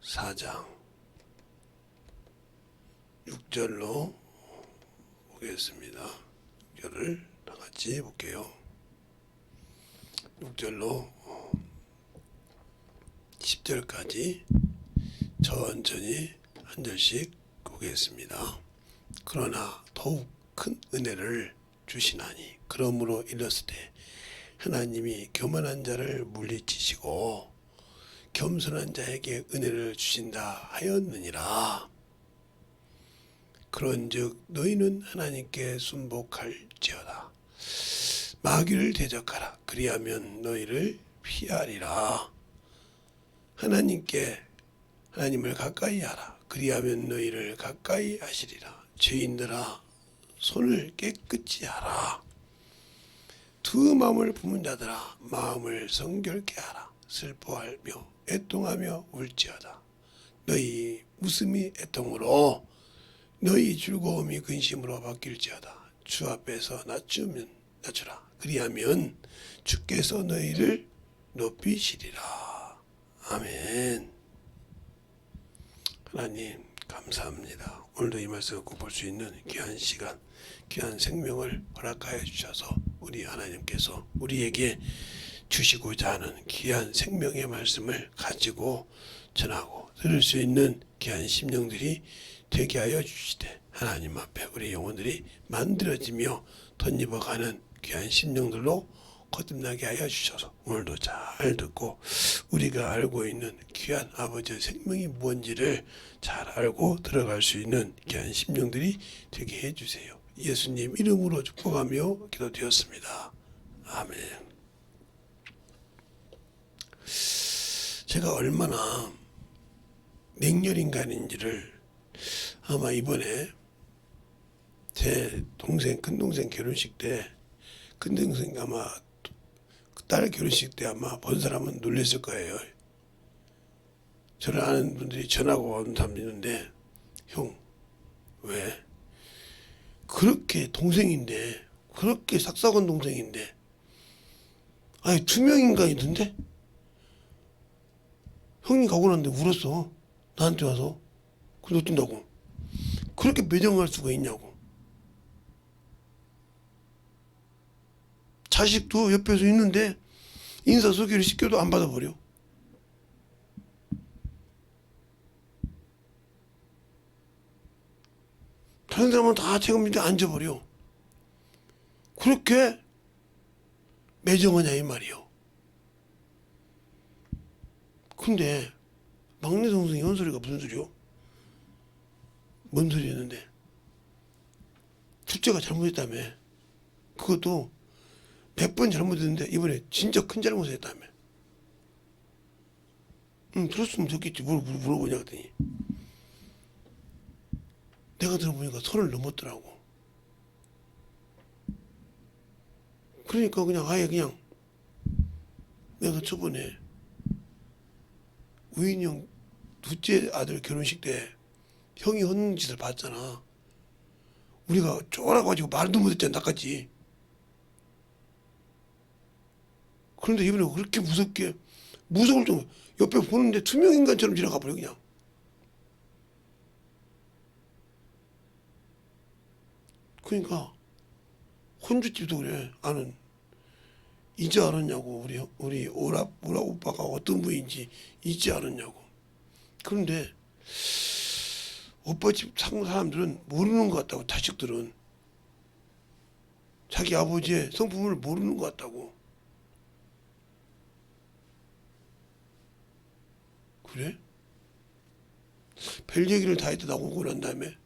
4장 6절로 보겠습니다. 6절을 다 같이 볼게요. 6절로 10절까지 천천히 한 절씩 보겠습니다. 그러나 더욱 큰 은혜를 주시나니 그러므로 일렀으되 하나님이 교만한 자를 물리치시고 겸손한 자에게 은혜를 주신다 하였느니라. 그런즉 너희는 하나님께 순복할지어다. 마귀를 대적하라. 그리하면 너희를 피하리라. 하나님을 가까이 하라. 그리하면 너희를 가까이 하시리라. 죄인들아 손을 깨끗이 하라. 두 마음을 품은 자들아 마음을 성결케 하라. 슬퍼하며 애통하며 울지어다. 너희 웃음이 애통으로 너희 즐거움이 근심으로 바뀔지어다. 주 앞에서 낮추라. 그리하면 주께서 너희를 높이시리라. 아멘. 하나님 감사합니다. 오늘도 이 말씀을 듣고 볼 수 있는 귀한 시간, 귀한 생명을 허락하여 주셔서 우리 하나님께서 우리에게 주시고자 하는 귀한 생명의 말씀을 가지고 전하고 들을 수 있는 귀한 심령들이 되게 하여 주시되 하나님 앞에 우리 영혼들이 만들어지며 덧입어가는 귀한 심령들로 거듭나게 하여 주셔서 오늘도 잘 듣고 우리가 알고 있는 귀한 아버지의 생명이 무엇인지를 잘 알고 들어갈 수 있는 귀한 심령들이 되게 해주세요. 예수님 이름으로 축복하며 기도드렸습니다. 아멘. 제가 얼마나 냉혈인간인지를 아마 이번에 제 큰 동생 결혼식 때 큰 동생 아마 딸 결혼식 때 아마 본 사람은 놀랐을 거예요. 저를 아는 분들이 전화가 온 사람도 있는데 형 왜 그렇게 동생인데 그렇게 삭삭한 동생인데 아니 투명인간이던데 형님 가고 났는데 울었어. 나한테 와서. 그래서 어쩐다고. 그렇게 매정할 수가 있냐고. 자식도 옆에서 있는데 인사소개를 시켜도 안 받아버려. 다른 사람은 다 책임 밑에 앉아버려. 그렇게 매정하냐 이 말이요. 근데 막내 동생이 한 소리가 무슨 소리요? 뭔 소리였는데? 둘째가 잘못했다며. 그것도 100번 잘못했는데 이번에 진짜 큰 잘못을 했다며. 들었으면 좋겠지. 뭘 물어보냐 그랬더니 내가 들어보니까 선을 넘었더라고. 그러니까 그냥 아예 그냥 내가 저번에 우인이 형 둘째 아들 결혼식 때 형이 하는 짓을 봤잖아. 우리가 쫄아가지고 말도 못했잖아. 나같이. 그런데 이번에 그렇게 무서울 정도 옆에 보는데 투명인간처럼 지나가 버려 그냥. 그러니까 혼주집도 그래. 아는 이제 알았냐고. 우리 오라 오빠가 어떤 분인지 이제 알았냐고. 그런데 오빠 집 사람들은 모르는 것 같다고. 자식들은 자기 아버지의 성품을 모르는 것 같다고. 그래? 별 얘기를 다 했다 나오고 난 다음에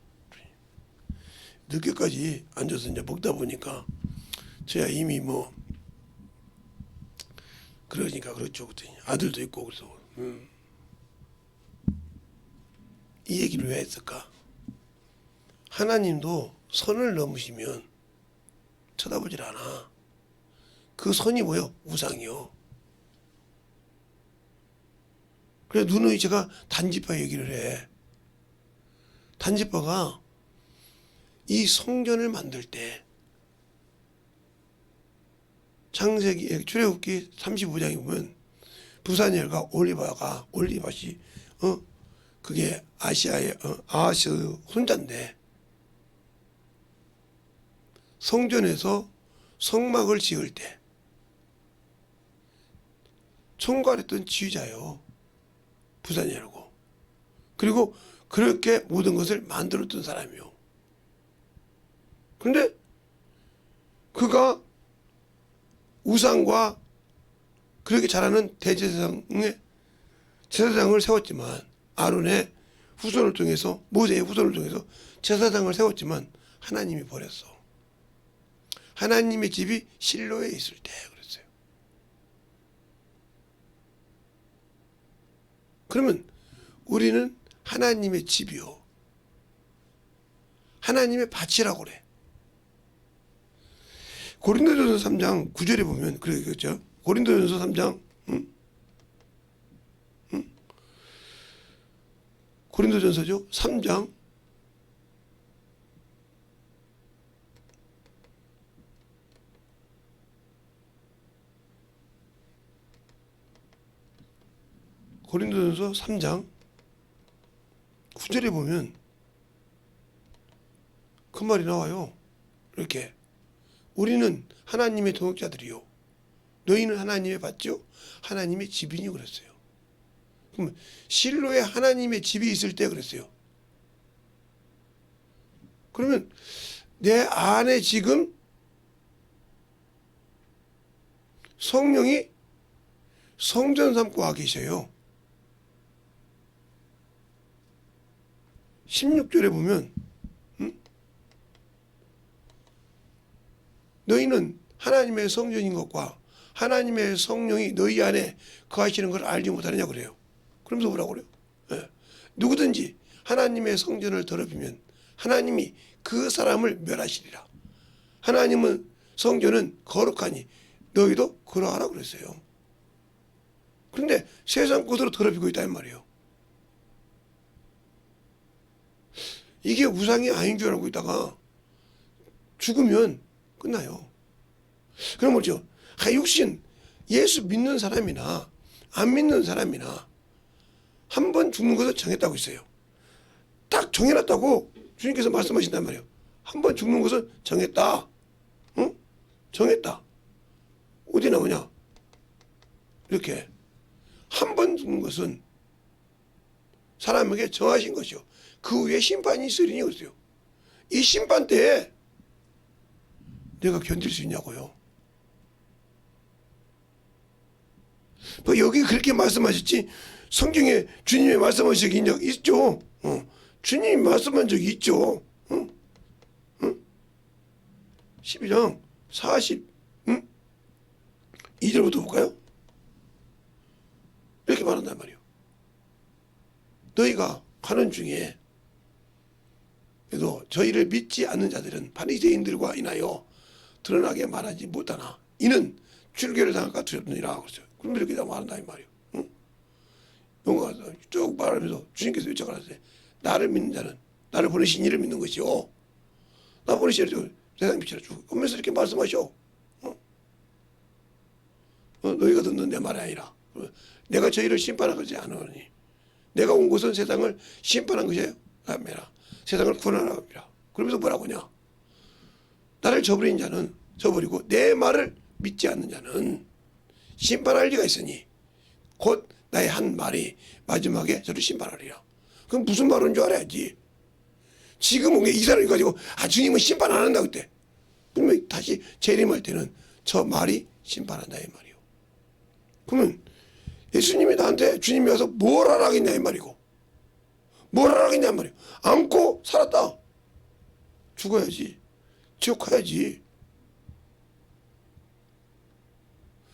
늦게까지 앉아서 이제 먹다 보니까 제가 이미 뭐 그러니까 그렇죠. 그랬더니 아들도 있고 그래서 이 얘기를 왜 했을까? 하나님도 선을 넘으시면 쳐다보질 않아. 그 선이 뭐요? 우상이요. 그래 누누이 제가 단지파 얘기를 해. 단지파가 이 성전을 만들 때 창세기 출애굽기 35장에 보면 부산엘과 올리밭이 그게 아시아의 아하스 혼자인데 성전에서 성막을 지을 때 총괄했던 지휘자요. 부산이라고. 그리고 그렇게 모든 것을 만들었던 사람이요. 그런데 그가 우상과 그렇게 잘하는 대제사장의 제사장을 세웠지만 아론의 후손을 통해서 모세의 후손을 통해서 제사장을 세웠지만 하나님이 버렸어. 하나님의 집이 실로에 있을 때 그랬어요. 그러면 우리는 하나님의 집이요. 하나님의 밭이라고 그래. 고린도전서 3장 9절에 보면 그러겠죠. 고린도전서 3장 고린도전서죠. 3장 고린도전서 3장 9절에 보면 그 말이 나와요. 이렇게 우리는 하나님의 동역자들이요. 너희는 하나님의 밭이요. 하나님의 집이니 그랬어요. 그러면 실로에 하나님의 집이 있을 때 그랬어요. 그러면 내 안에 지금 성령이 성전 삼고 와 계셔요. 16절에 보면 너희는 하나님의 성전인 것과 하나님의 성령이 너희 안에 거하시는 걸 알지 못하느냐 그래요. 그러면서 뭐라고 그래요? 예. 누구든지 하나님의 성전을 더럽히면 하나님이 그 사람을 멸하시리라. 하나님은 성전은 거룩하니 너희도 그러하라 그랬어요. 그런데 세상 것으로 더럽히고 있다는 말이에요. 이게 우상이 아닌 줄 알고 있다가 죽으면 끝나요. 그럼 뭐죠? 육신, 예수 믿는 사람이나 안 믿는 사람이나 한 번 죽는 것을 정했다고 있어요. 딱 정해놨다고 주님께서 말씀하신단 말이에요. 한 번 죽는 것을 정했다. 응? 정했다. 어디 나오냐? 이렇게 한 번 죽는 것은 사람에게 정하신 것이요. 그 후에 심판이 있으리니 그랬어요. 이 심판 때에 내가 견딜 수 있냐고요. 뭐 여기 그렇게 말씀하셨지 성경에 주님이 말씀하신 적이 있죠. 주님이 말씀한 적이 있죠. 12장 42절부터 볼까요? 이렇게 말한단 말이에요. 너희가 가는 중에 그래도 저희를 믿지 않는 자들은 바리새인들과 인하여 드러나게 말하지 못하나 이는 출교를 당할까 두렵느니라 그랬어요. 그럼 이렇게 말한다 이 말이에요. 용어가 쭉 말하면서 주님께서 요청하셨어요. 나를 믿는 자는 나를 보내신 이를 믿는 것이요. 나 보내신 이를 세상 빛이라 주고 하면서 이렇게 말씀하셔. 너희가 듣는 내 말이 아니라 내가 저희를 심판한 것이 아니오니 내가 온 곳은 세상을 심판한 것이 아니라 세상을 구원하라 합니다. 그러면서 뭐라고 하냐? 나를 저버린 자는 저버리고 내 말을 믿지 않는 자는 심판할 리가 있으니 곧 나의 한 말이 마지막에 저를 심판하리라. 그럼 무슨 말인 줄 알아야지. 지금 이 사람이 가지고 주님은 심판 안 한다 그때. 그러면 다시 재림할 때는 저 말이 심판한다 이 말이요. 그러면 예수님이 나한테 주님이 와서 뭘 하라겠냐 이 말이고 뭘 하라겠냐 이 말이요. 안고 살았다. 죽어야지. 지옥 가야지.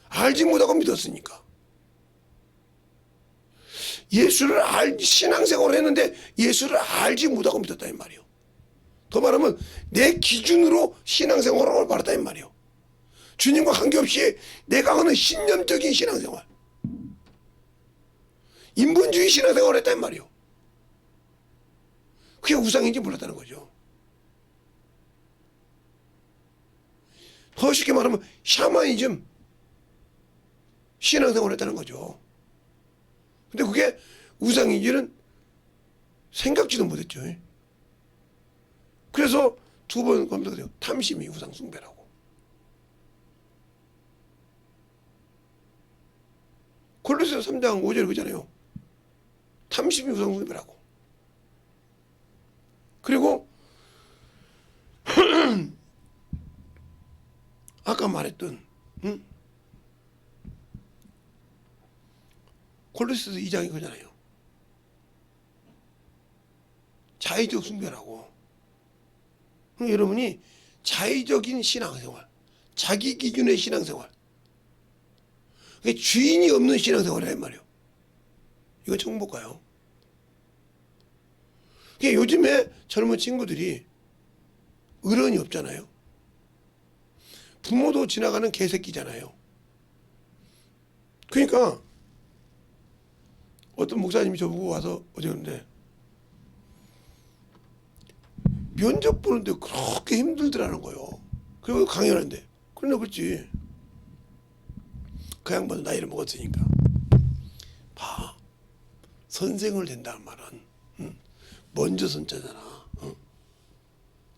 알지 못하고 믿었으니까. 예수를 신앙생활을 했는데 예수를 알지 못하고 믿었다 이 말이요. 더 말하면 내 기준으로 신앙생활을 바랐다 이 말이요. 주님과 관계없이 내가 하는 신념적인 신앙생활, 인본주의 신앙생활을 했다 이 말이요. 그게 우상인지 몰랐다는 거죠. 더 쉽게 말하면 샤머니즘 신앙생활을 했다는 거죠. 근데 그게 우상인지는 생각지도 못했죠. 그래서 두 번 검색해요. 탐심이 우상 숭배라고. 골로새서 3장 5절 그잖아요. 탐심이 우상 숭배라고. 그리고 아까 말했던 골로새서 2장이 그잖아요. 자의적 숭배라고. 여러분이 자의적인 신앙생활, 자기 기준의 신앙생활, 주인이 없는 신앙생활이란 말이에요. 이거 정복가요. 요즘에 젊은 친구들이 어른이 없잖아요. 부모도 지나가는 개새끼잖아요. 그러니까 어떤 목사님이 저보고 와서 어제 그런데 면접 보는데 그렇게 힘들더라는 거예요. 그리고 강연하는데. 그러나 그렇지. 그 양반은 나이를 먹었으니까. 봐. 선생을 된다는 말은 먼저 선자잖아.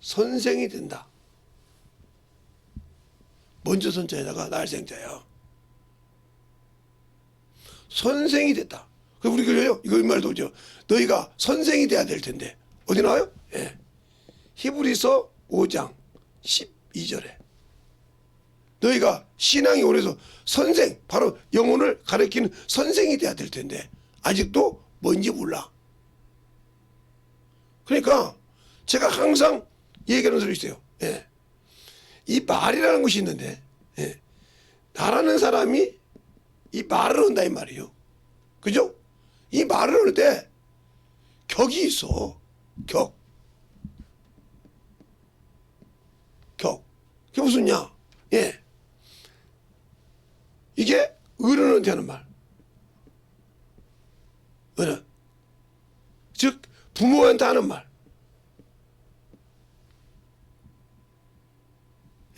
선생이 된다. 먼저 선자에다가 날생자야. 선생이 됐다. 그럼 우리 그래요. 이거 말도 오죠. 너희가 선생이 돼야 될 텐데. 어디 나와요? 예. 히브리서 5장 12절에 너희가 신앙이 오래서 선생, 바로 영혼을 가르치는 선생이 돼야 될 텐데 아직도 뭔지 몰라. 그러니까 제가 항상 얘기하는 소리 있어요. 예. 이 말이라는 것이 있는데, 예. 나라는 사람이 이 말을 한다 이 말이에요. 그죠? 이 말을 할 때 격이 있어. 격. 그게 무슨냐? 예. 이게 어른한테 하는 말. 어른. 즉, 부모한테 하는 말.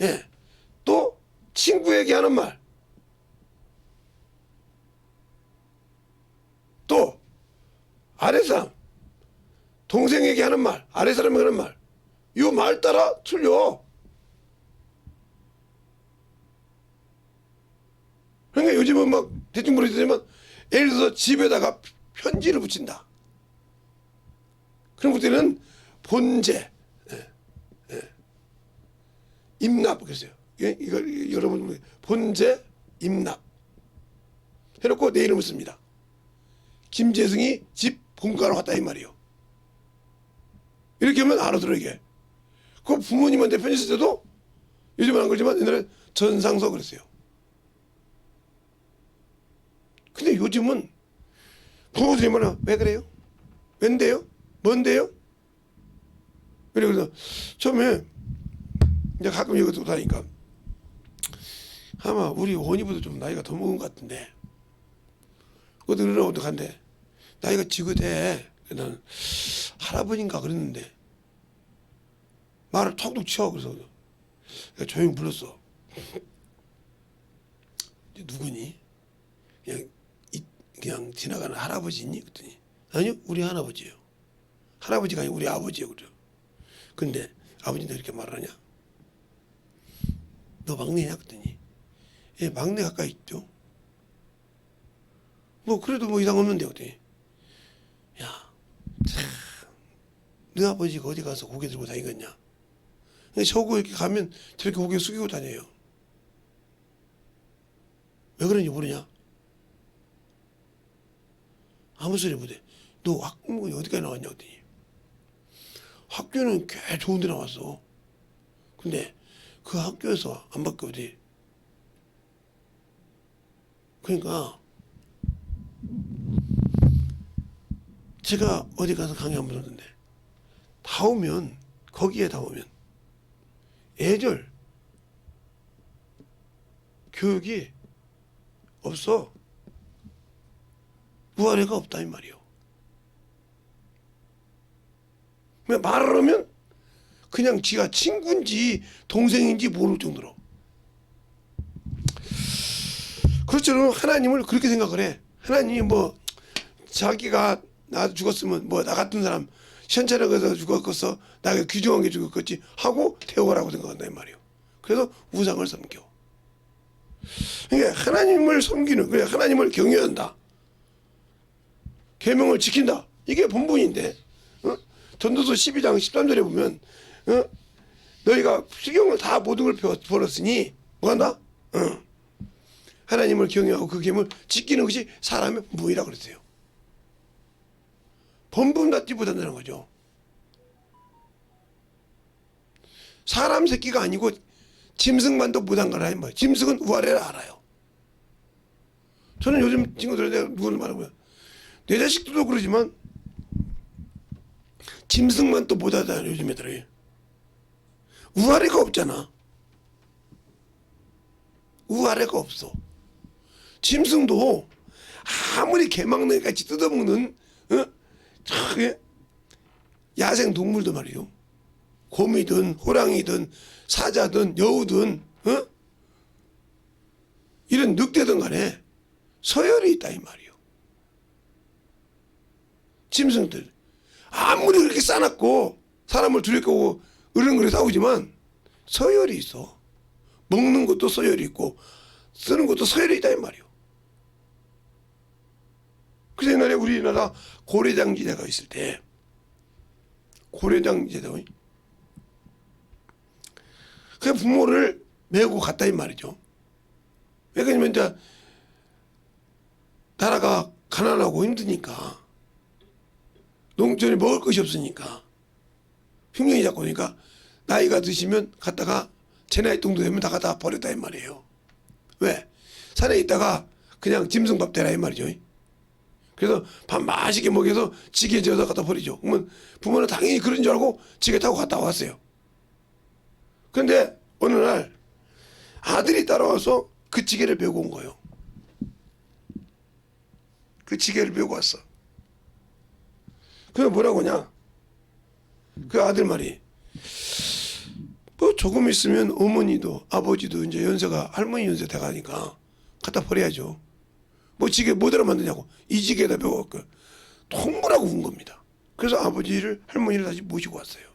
예. 또, 친구에게 하는 말. 또, 아래사람. 동생에게 하는 말. 아래사람에게 하는 말. 이 말 따라 틀려. 그러니까 요즘은 막 대충 모르겠지만 예를 들어서 집에다가 편지를 붙인다. 그럼 그때는 본제, 임납 그랬어요. 이걸 여러분 본제 임납 해놓고 내 이름을 씁니다. 김재승이 집 본가로 왔다 이 말이에요. 이렇게 하면 알아들어 이게. 그 부모님한테 편지 쓸 때도 요즘은 안 그러지만 옛날에 전상서 그랬어요. 근데 요즘은 부모들이 뭐냐, 왜 그래요? 왠데요? 뭔데요? 그래서 처음에 이제 가끔 이거 듣고 다니까 아마 우리 원이보다 좀 나이가 더 먹은 것 같은데 어디 그러나 어떡한데 나이가 지긋해. 나는 할아버지인가 그랬는데 말을 톡톡 쳐. 그래서 내가 조용히 불렀어. 누구니? 그냥 지나가는 할아버지니? 그랬더니 아니요, 우리 할아버지예요. 할아버지가 아니고 우리 아버지예요. 그래. 근데 아버지한테 이렇게 말하냐? 너 막내냐? 그랬더니 예, 막내 가까이 있죠. 뭐 그래도 뭐 이상 없는데. 그랬더니 야, 참, 너 아버지가 어디 가서 고개 들고 다니겠냐? 저거 이렇게 가면 저렇게 고개 숙이고 다녀요. 왜 그런지 모르냐? 아무 소리 못해. 너 학문이 어디까지 나왔냐? 그랬더니 학교는 꽤 좋은 데 나왔어. 근데 그 학교에서 안 바뀌어 어디. 그러니까 제가 어디 가서 강의 한번 들었는데 다 오면 거기에 다 오면 애절 교육이 없어. 무아래가 없다 이 말이요. 말을 하면 그냥 지가 친구인지 동생인지 모를 정도로. 그렇죠. 하나님을 그렇게 생각을 해. 하나님이 뭐 자기가 나 죽었으면 뭐 나 같은 사람 시원찮게 가서 죽었겠어, 나가 귀중한 게 죽었겠지 하고 태워가라고 생각한다 이 말이에요. 그래서 우상을 섬겨. 그러니까 하나님을 섬기는, 그래 하나님을 경외한다, 계명을 지킨다, 이게 본분인데, 전도서 12장 13절에 보면 너희가 수경을 다 모든 걸 배웠으니 뭐한다? 하나님을 경외하고 그 계명을 지키는 것이 사람의 본분이라 그랬어요. 본분 갖지 못한다는 거죠. 사람 새끼가 아니고 짐승만도 못한 거라. 짐승은 우아래를 알아요. 저는 요즘 친구들 내가 누구를 말하면 내 자식들도 그러지만 짐승만 또 못하다 요즘 애들이. 우아래가 없잖아. 우아래가 없어. 짐승도 아무리 개막내같이 뜯어먹는 야생 동물도 말이요, 곰이든 호랑이든 사자든 여우든 이런 늑대든 간에 서열이 있다 이 말이요. 짐승들 아무리 그렇게 싸놨고 사람을 두렵고 으르렁거려 싸우지만 서열이 있어. 먹는 것도 서열이 있고 쓰는 것도 서열이 있다 이 말이요. 그래서 옛날에 우리나라 고려장지대가 있을 때, 고려장지대가 그 부모를 메고 갔다 이 말이죠. 왜냐면 이제 나라가 가난하고 힘드니까, 농촌에 먹을 것이 없으니까 흉년이 잡고 오니까 나이가 드시면 갔다가 제 나이 정도 되면 다 갖다 버렸다 이 말이에요. 왜? 산에 있다가 그냥 짐승밥 되라 이 말이죠. 그래서 밥 맛있게 먹여서 지게 지어서 갖다 버리죠. 그러면 부모는 당연히 그런 줄 알고 지게 타고 갔다 왔어요. 그런데 어느 날 아들이 따라와서 그 지게를 메고 온 거예요. 그 지게를 메고 왔어. 그게 뭐라고 하냐? 그 아들 말이, 뭐 조금 있으면 어머니도 아버지도 이제 연세가 할머니 연세 돼가니까 갖다 버려야죠. 뭐 지게 뭐대로 만드냐고, 이 지게에다 메고 통보라고 운 겁니다. 그래서 아버지를 할머니를 다시 모시고 왔어요.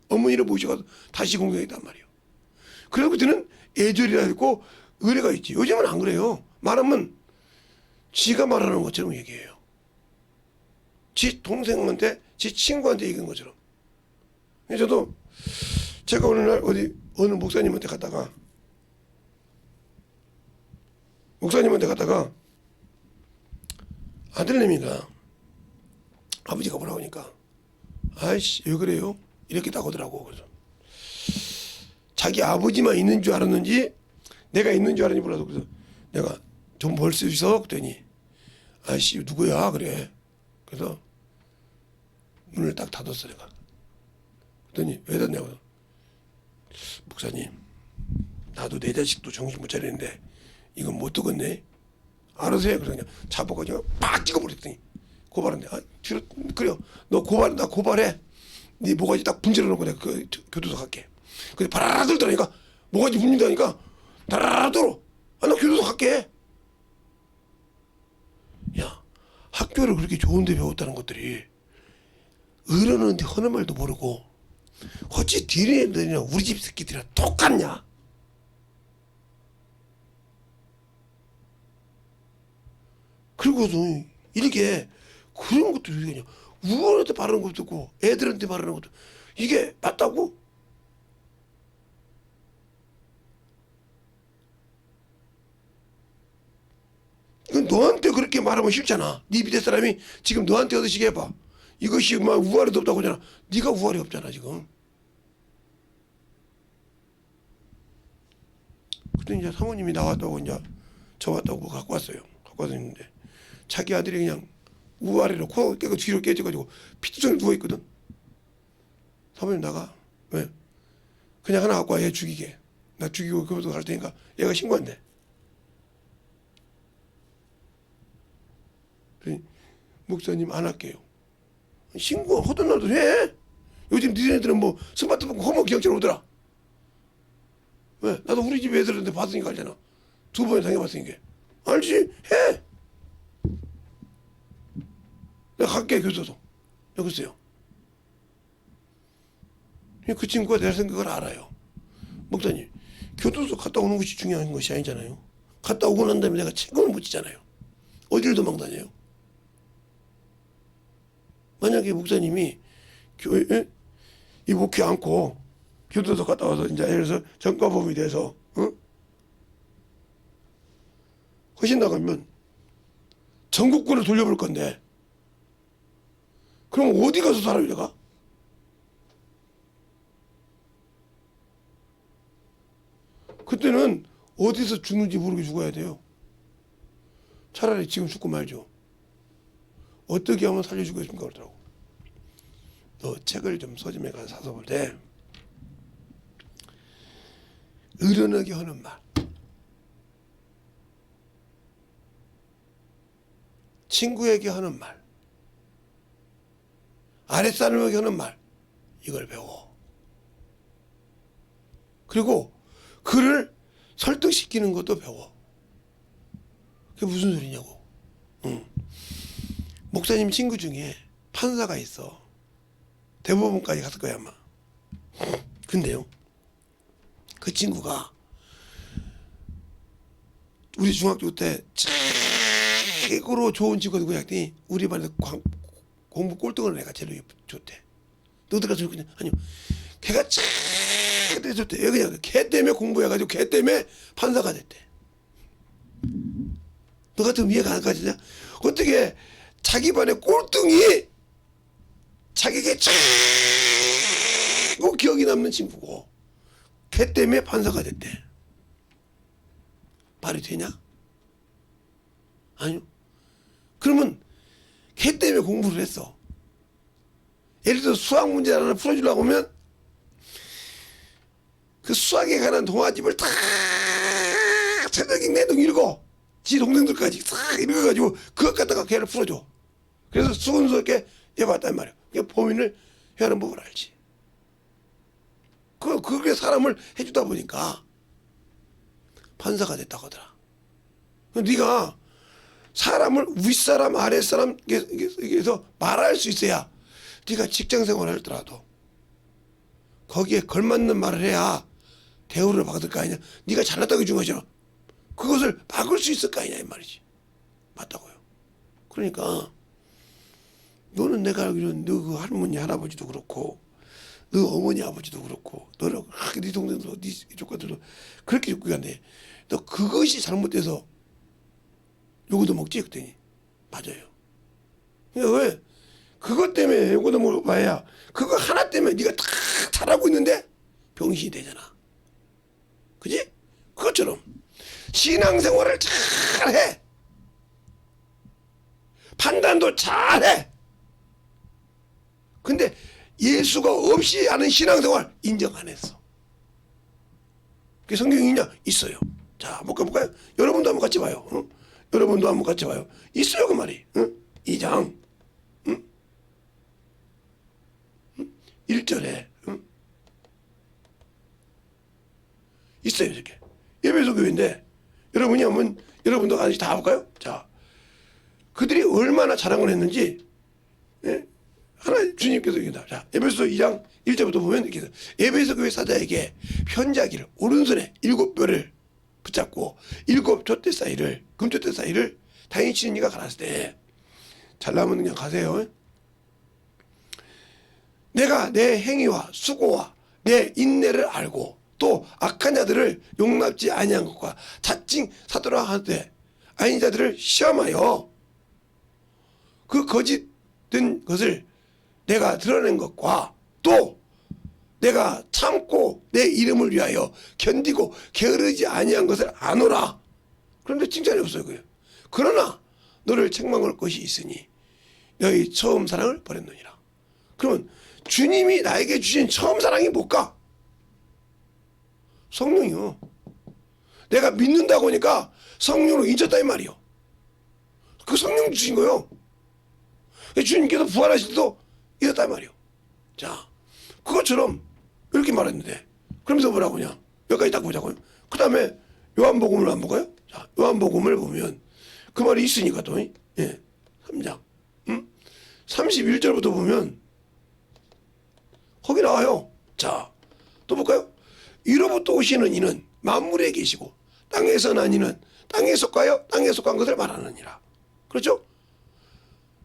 어머니를 모시고 와서 다시 공경했단 말이에요. 그래서 그때는 애절이라 했고 의례가 있지. 요즘은 안 그래요. 말하면 지가 말하는 것처럼 얘기해요. 지 동생한테, 지 친구한테 얘기한 것처럼. 저도 제가 어느 날 어느 목사님한테 갔다가 아들내미가 아버지가 뭐라고 하니까, 아이씨 왜 그래요? 이렇게 나오더라고. 그래서 자기 아버지만 있는 줄 알았는지 내가 있는 줄 알았는지 몰라도, 그래서 내가 좀 벌 수 있어? 그랬더니 아이씨 누구야? 그래. 그래서 문을 딱 닫았어 내가. 그랬더니 왜 닫냐고. 목사님, 나도 내 자식도 정신 못 차리는데 이건 못 듣겠네. 알아서 해. 그래서 그냥 잡아가지고 팍 찍어버렸더니 고발한대. 아, 그래요. 너 나 고발해. 네 모가지 딱 분질러 놓고 내가 그 교도소 갈게. 근데 바라라 들더라니까, 모가지 분진다니까 바라라 들어. 아, 나 교도소 갈게. 야, 학교를 그렇게 좋은데 배웠다는 것들이 어른한테 하는 말도 모르고 어찌 뒤에들이나 우리 집 새끼들이랑 똑같냐? 그리고도 이렇게 그런 것도 이게 우월한테 바르는 것도 있고 애들한테 바르는 것도, 이게 맞다고? 이건 너한테 그렇게 말하면 싫잖아. 네 밑에 사람이 지금 너한테 얻으시게 해봐. 이것이 막 우아래도 없다고 하잖아. 네가 우아래 없잖아 지금. 그때 이제 사모님이 나왔다고 이제 저 왔다고 갖고 왔어요. 갖고 와서 있는데 자기 아들이 그냥 우아래로 코 깨고 뒤로 깨져가지고 피투성이 누워있거든. 사모님 나가. 왜? 그냥 하나 갖고 와. 얘 죽이게. 나 죽이고 교도소 갈 테니까 얘가 신고한대. 목사님 안 할게요. 신고 하던 날도 해. 요즘 니네들은 뭐 스마트폰 허머 기억자로 오더라. 왜? 나도 우리 집 애들한테 받으니까 알잖아. 2번에 당해봤으니까. 알지? 해. 갈게 교도소. 여보세요. 그 친구가 내 생각을 알아요. 목사님, 교도소 갔다 오는 것이 중요한 것이 아니잖아요. 갔다 오고 난 다음에 내가 책임을 못 지잖아요. 어디를 도망다녀요? 만약에 목사님이 교회 이 목회 않고 교도소 갔다 와서 이제 예를 들어서 전과범이 돼서 허신 나가면 전국구를 돌려볼 건데 그럼 어디 가서 살아요 내가? 그때는 어디서 죽는지 모르게 죽어야 돼요. 차라리 지금 죽고 말죠. 어떻게 하면 살려주겠습니까? 그러더라고. 너 책을 좀 서점에 가서 사서 볼 때 어른에게 하는 말, 친구에게 하는 말, 아랫사람에게 하는 말, 이걸 배워. 그리고 그를 설득시키는 것도 배워. 그게 무슨 소리냐고. 목사님 친구 중에 판사가 있어. 대법원까지 갔을 거야 아마. 근데요, 그 친구가 우리 중학교 때 최고로 좋은 친구가 누구야 했더니 우리 반에서 공부 꼴등을 애가 제일 좋대. 너들 가서 그냥 아니요, 걔가 최고 좋대. 그냥 걔 때문에 공부해가지고 걔 때문에 판사가 됐대. 너 같으면 이해가 안 가지냐? 어떻게 자기 반의 꼴등이 자기에게 최고 기억이 남는 친구고 걔 때문에 판사가 됐대. 말이 되냐? 아니요. 그러면 걔 때문에 공부를 했어. 예를 들어 수학 문제 하나 풀어주려고 하면 그 수학에 관한 동화집을 다 새벽에 내동 읽어. 지 동생들까지 싹 읽어가지고 그것 갖다가 걔를 풀어줘. 그래서 수근스럽게 해봤단 말이야. 그게 범인을 해하는 법을 알지. 그게 사람을 해주다 보니까 판사가 됐다고 하더라. 네가 사람을 윗사람 아랫사람에게서 말할 수 있어야 네가 직장생활을 하더라도 거기에 걸맞는 말을 해야 대우를 받을 거 아니냐. 네가 잘났다고 해준 거잖아. 그것을 막을 수 있을 거 아니냐 이 말이지. 맞다고요. 그러니까 너는 내가 알기로는 너 그 할머니 할아버지도 그렇고 너 어머니 아버지도 그렇고 너랑 네 동생도 네 조카들도 그렇게 욕구가 안 돼. 너 그것이 잘못돼서 요거도 먹지 그랬더니 맞아요. 그러니까 왜 그것 때문에 요거도 먹어봐야 그거 하나 때문에 네가 다 잘하고 있는데 병신이 되잖아. 그지? 그것처럼 신앙생활을 잘해. 판단도 잘해. 근데 예수가 없이 하는 신앙생활 인정 안 했어. 그게 성경이 있냐? 있어요. 자, 한번 가볼까요? 여러분도 한번 같이 봐요. 응? 여러분도 한번 같이 봐요. 있어요 그 말이. 응? 2장 1절에 있어요 이렇게. 에베소 교회인데 여러분이 한번 여러분도 같이 다 볼까요? 자, 그들이 얼마나 자랑을 했는지 하나 주님께서 얘기한다. 자, 에베소 2장 1절부터 보면 이렇게 해서 에베소 교회 사자에게 편지하기를 오른손에 7뼈를 붙잡고 7 촛대 사이를 금촛대 사이를 다행히 치는 이가 가랐을 때 잘나면 그냥 가세요. 내가 내 행위와 수고와 내 인내를 알고 또 악한 자들을 용납지 아니한 것과 자칭 사도라 하되 아닌 자들을 시험하여 그 거짓된 것을 내가 드러낸 것과 또 내가 참고 내 이름을 위하여 견디고 게으르지 아니한 것을 아노라. 그런데 칭찬이 없어요. 그게. 그러나 너를 책망할 것이 있으니 너희 처음 사랑을 버렸느니라. 그러면 주님이 나에게 주신 처음 사랑이 뭘까? 성령이요. 내가 믿는다고 하니까 성령으로 인쳤다 이 말이요. 그 성령 주신 거요. 주님께서 부활하실 때도 이랬다 이 말이요. 자, 그것처럼 이렇게 말했는데 그러면서 뭐라고 하냐. 여기까지 딱 보자고요. 그 다음에 요한복음을 안 볼까요? 자, 요한복음을 보면 그 말이 있으니까 또 3장 41절부터 보면 거기 나와요. 자, 또 볼까요? 위로부터 오시는 이는 만물에 계시고 땅에서 난 이는 땅에 속하여 땅에 속한 것을 말하느니라. 그렇죠?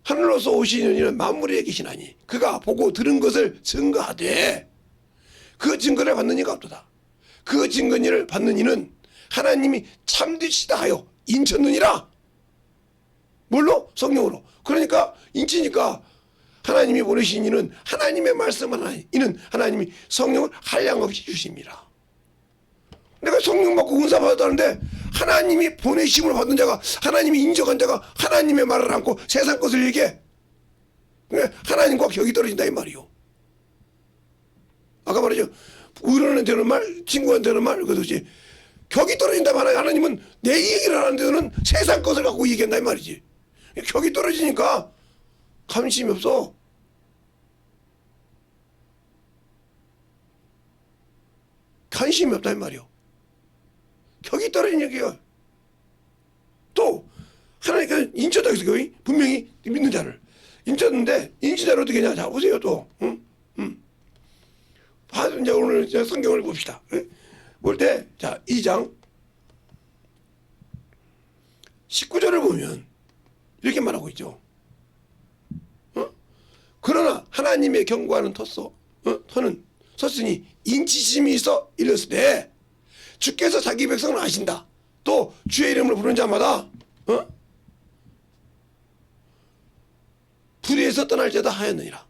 하늘로서 오시는 이는 만물에 계시나니 그가 보고 들은 것을 증거하되 그 증거를 받는 이가 없도다. 그 증거를 받는 이는 하나님이 참되시다 하여 인쳤느니라. 뭘로? 성령으로. 그러니까 인치니까 하나님이 보내신 이는 하나님의 말씀을 하나니 이는 하나님이 성령을 한량없이 주십니다. 내가 성령 받고 은사 받았다는데 하나님이 보내심을 받은 자가 하나님이 인정한 자가 하나님의 말을 안고 세상 것을 얘기해. 하나님과 격이 떨어진다 이 말이요. 아까 말했죠. 의론은 되는 말, 친구한테 되는 말, 그것이 격이 떨어진다면 하나님은 내 얘기를 하는데는 세상 것을 갖고 얘기한다 이 말이지. 격이 떨어지니까 관심이 없어. 관심이 없다 이 말이요. 격이 떨어진 얘기야. 또 하나님께서 인쳤다 해서 분명히 믿는 자를 인쳤는데 인치자를 어떻게 하냐. 자 보세요 또. 이제 오늘 성경을 봅시다. 볼 때 자 2장 19절을 보면 이렇게 말하고 있죠. 그러나 하나님의 경고하는 터는 섰으니 인치심이 있어 이랬을 때 주께서 자기 백성을 아신다. 또 주의 이름을 부르는 자마다 불의에서 떠날 자다 하였느니라.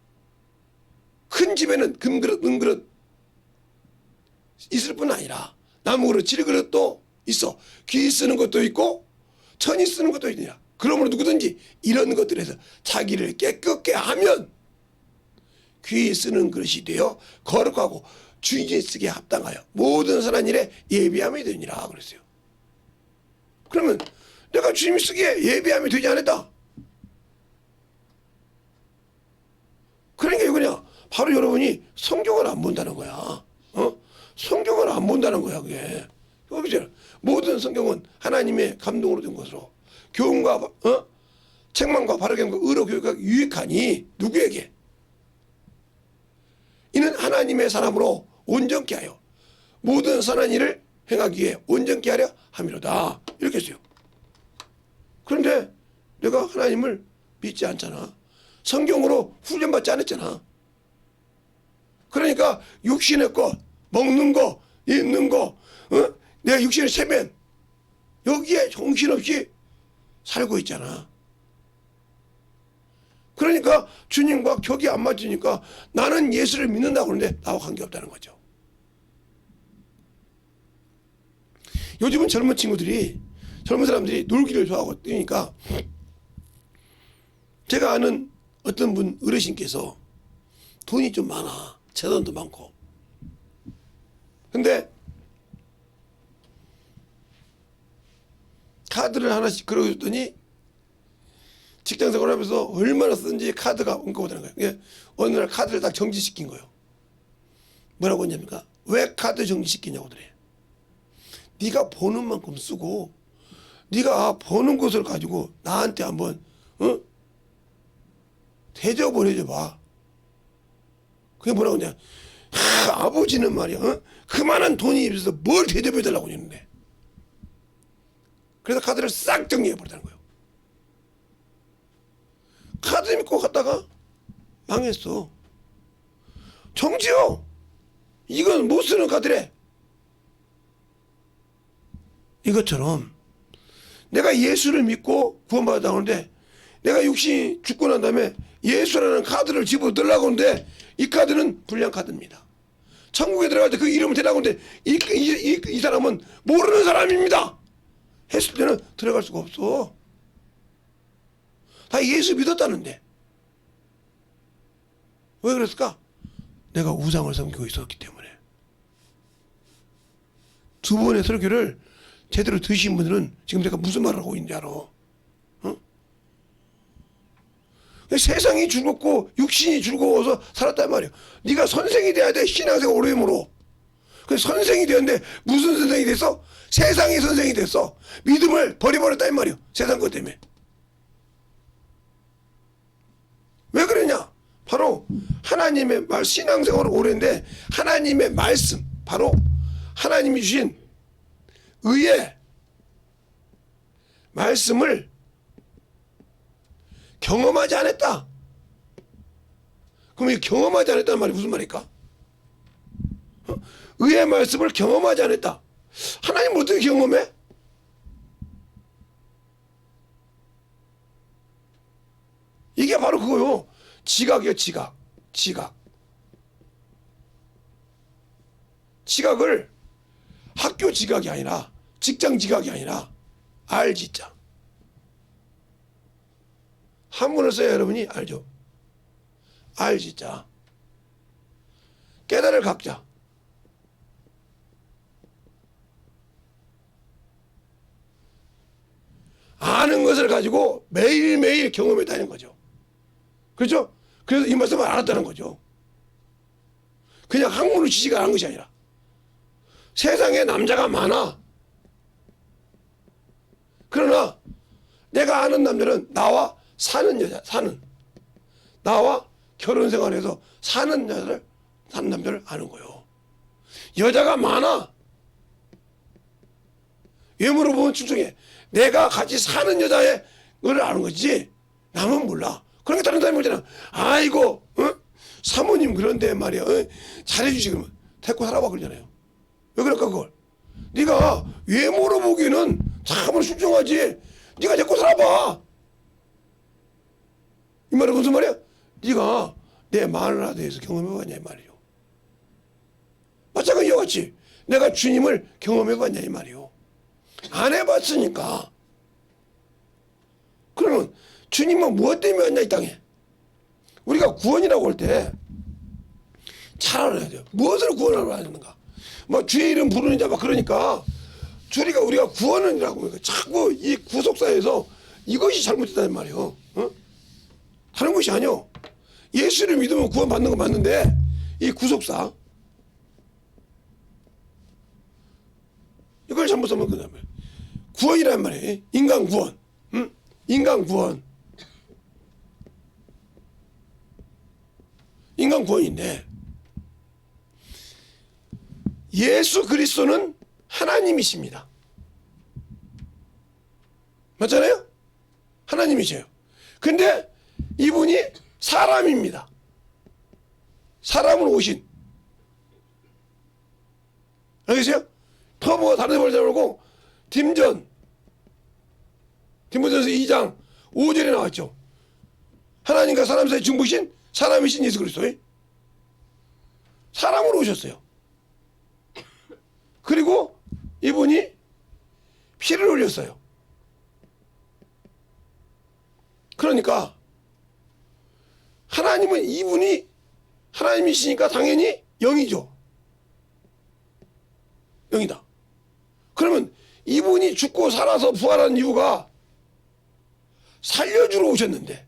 큰 집에는 금그릇 은그릇 있을 뿐 아니라 나무그릇 질그릇도 있어 귀 쓰는 것도 있고 천이 쓰는 것도 있느니라. 그러므로 누구든지 이런 것들에서 자기를 깨끗게 하면 귀 쓰는 그릇이 되어 거룩하고 주인이 쓰기에 합당하여 모든 선한 일에 예비함이 되니라 그랬어요. 그러면 내가 주님이 쓰기에 예비함이 되지 않았다. 그러니까 이거냐 바로 여러분이 성경을 안 본다는 거야. 성경을 안 본다는 거야 그게. 모든 성경은 하나님의 감동으로 된 것으로 교훈과 책망과 바르게 함과 의로 교육하기 유익하니 누구에게? 이는 하나님의 사람으로 온전케 하여 모든 선한 일을 행하기 위해 온전케 하려 함이로다. 이렇게 했어요. 그런데 내가 하나님을 믿지 않잖아. 성경으로 훈련받지 않았잖아. 그러니까 육신의 것, 먹는 거, 입는 거, 내가 육신의 세면 여기에 정신없이 살고 있잖아. 그러니까 주님과 격이 안 맞으니까 나는 예수를 믿는다고 그러는데 나와 관계없다는 거죠. 요즘은 젊은 사람들이 놀기를 좋아하고 뛰니까 제가 아는 어떤 분 어르신께서 돈이 좀 많아. 재산도 많고. 근데 카드를 하나씩 걸어줬더니 직장 생활하면서 얼마나 쓰든지 카드가 엉켜오더라는 거예요. 어느 날 카드를 딱 정지시킨 거예요. 뭐라고 했냐니까 왜 카드 정지시키냐고 그래. 네가 버는 만큼 쓰고 네가 버는 것을 가지고 나한테 한번 대접을 해줘봐. 그게 뭐라고 하냐. 아버지는 말이야 그만한 돈이 있어서 뭘 대접해달라고 했는데. 그래서 카드를 싹 정리해버리다는 거예요. 카드 믿고 갔다가 망했어. 정지요. 이건 못 쓰는 카드래. 이것처럼 내가 예수를 믿고 구원받았다고 하는데 내가 육신이 죽고 난 다음에 예수라는 카드를 집어넣으려고 하는데 이 카드는 불량 카드입니다. 천국에 들어갈 때 그 이름을 대라고 하는데 이 사람은 모르는 사람입니다. 했을 때는 들어갈 수가 없어. 다 예수 믿었다는데. 왜 그랬을까? 내가 우상을 섬기고 있었기 때문에. 두 번의 설교를 제대로 들으신 분들은 지금 내가 무슨 말을 하고 있는지 알아. 세상이 즐겁고 육신이 즐거워서 살았단 말이야. 네가 선생이 돼야 돼. 신앙생활 오래므로. 그래서 선생이 되었는데 무슨 선생이 됐어? 세상의 선생이 됐어. 믿음을 버려버렸다 이 말이야. 세상 것 때문에. 왜 그러냐? 바로 하나님의 말, 신앙생활을 오래인데 하나님의 말씀, 바로 하나님이 주신 의의 말씀을 경험하지 않았다. 그럼 이 경험하지 않았다는 말이 무슨 말일까? 의의 말씀을 경험하지 않았다. 하나님을 어떻게 경험해? 이게 바로 그거요. 지각이에요. 지각을 학교 지각이 아니라, 직장 지각이 아니라 알지자. 한문을 써야 여러분이 알죠. 알지자. 깨달을 각자. 아는 것을 가지고 매일매일 경험했다는 거죠. 그렇죠? 그래서 이 말씀을 알았다는 거죠. 그냥 학문을 지식을 아는 것이 아니라 세상에 남자가 많아. 그러나 내가 아는 남자는 나와 사는 여자, 나와 결혼 생활에서 사는 남자를 아는 거예요. 여자가 많아. 외모로 보면 출중해. 내가 같이 사는 여자의 걸 아는 거지. 남은 몰라. 그러니까 다른 사람이 보잖아. 아이고, 사모님 그런데 말이야. 잘해주시 그러면 데리고 살아봐 그러잖아요. 왜 그럴까 그걸? 네가 외모로 보기에는 참으로 출중하지. 네가 데리고 살아봐. 이 말은 무슨 말이야? 네가 내 마누라에 대해서 경험해봤냐 이 말이요. 마찬가지 이와 같이 내가 주님을 경험해봤냐 이 말이요. 안 해봤으니까. 그러면 주님은 무엇 때문에 왔냐 이 땅에? 우리가 구원이라고 할 때 잘 알아야 돼요. 무엇을 구원하러 하는가? 뭐 주의 이름 부르는 자 막 그러니까 우리가 구원은이라고 그러니까 자꾸 이 구속사에서 이것이 잘못됐다는 말이에요. 다른 것이 아니요. 예수를 믿으면 구원 받는 건 맞는데 이 구속사 이걸 잘못 쓰면 그다음에 구원이란 말이에요. 인간 구원, 인간 구원인데 예수 그리스도는 하나님이십니다. 맞잖아요? 하나님이세요. 근데 이분이 사람입니다. 사람으로 오신. 알겠어요? 터보가 다른 데 벌지 말고 디모데전서 2장 5절에 나왔죠. 하나님과 사람 사이 중보신 사람이신 예수 그리스도 사람으로 오셨어요. 그리고 이분이 피를 흘렸어요. 그러니까 하나님은 이분이 하나님이시니까 당연히 영이죠. 영이다. 그러면 이분이 죽고 살아서 부활한 이유가 살려주러 오셨는데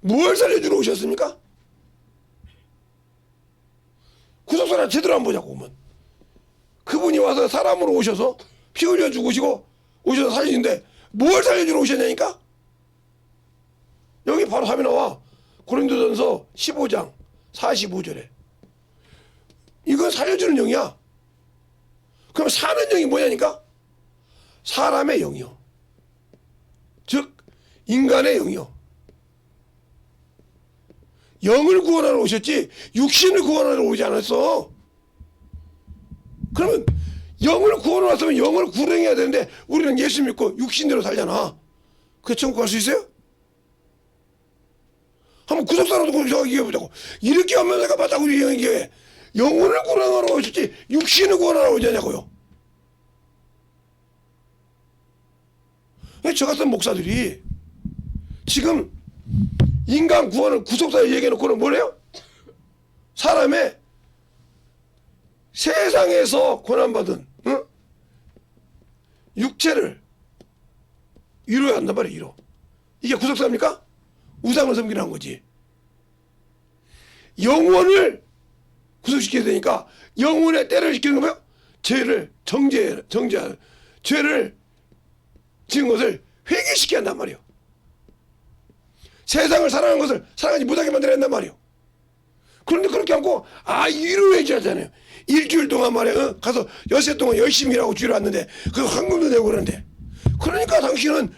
뭘 살려주러 오셨습니까? 구속사를 제대로 한번 보자고 보면 그분이 와서 사람으로 오셔서 피 흘려 죽으시고 오셔서 살리는데 뭘 살려주러 오셨냐니까? 여기 바로 답이 나와. 고린도전서 15장 45절에 이건 살려주는 영이야. 그럼 사는 영이 뭐냐니까? 사람의 영이요. 즉 인간의 영이요. 영을 구원하러 오셨지 육신을 구원하러 오지 않았어. 그러면 영을 구원하러 왔으면 영을 구령해야 되는데 우리는 예수 믿고 육신대로 살잖아. 그게 천국 갈 수 있어요? 한번 구속사라도 얘기해보자고. 이렇게 하면 내가 맞다고 우리 영에게 영혼을 구원하러 오셨지 육신을 구원하러 오냐고요. 저 같은 목사들이 지금 인간 구원을 구속사에 얘기해놓고는 뭐래요? 사람의 세상에서 고난받은 육체를 위로해야 한단 말이에요. 위로. 이게 구속사입니까? 우상을 섬기라는 거지. 영혼을 구속시켜야 되니까 영혼의 때를 시키는 거면 죄를 죄를 지은 것을 회개시켜야 한단 말이에요. 세상을 사랑하는 것을 사랑하지 못하게 만들어낸단 말이에요. 그런데 그렇게 않고 일을 해줘야잖아요. 일주일 동안 말이야 가서 엿새 동안 열심히 일하고 주일을 왔는데 그 황금도 내고 그러는데, 그러니까 당신은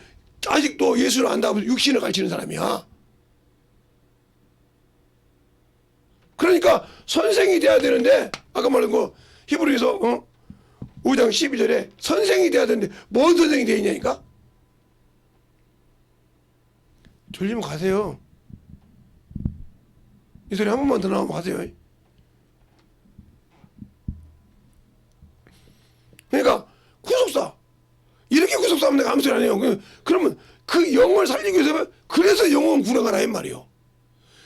아직도 예수를 안다고 육신을 가르치는 사람이야. 그러니까 선생이 돼야 되는데, 아까 말한 거 히브리서 5장 12절에 선생이 돼야 되는데 뭔 선생이 되어 있냐니까. 졸리면 가세요. 이 소리 한 번만 더 나오면 가세요. 그러니까 구속사, 이렇게 구속사하면 내가 아무 소리 안 해요. 그러면 그 영을 살리기 위해서, 그래서 영혼 구원하라 이 말이에요.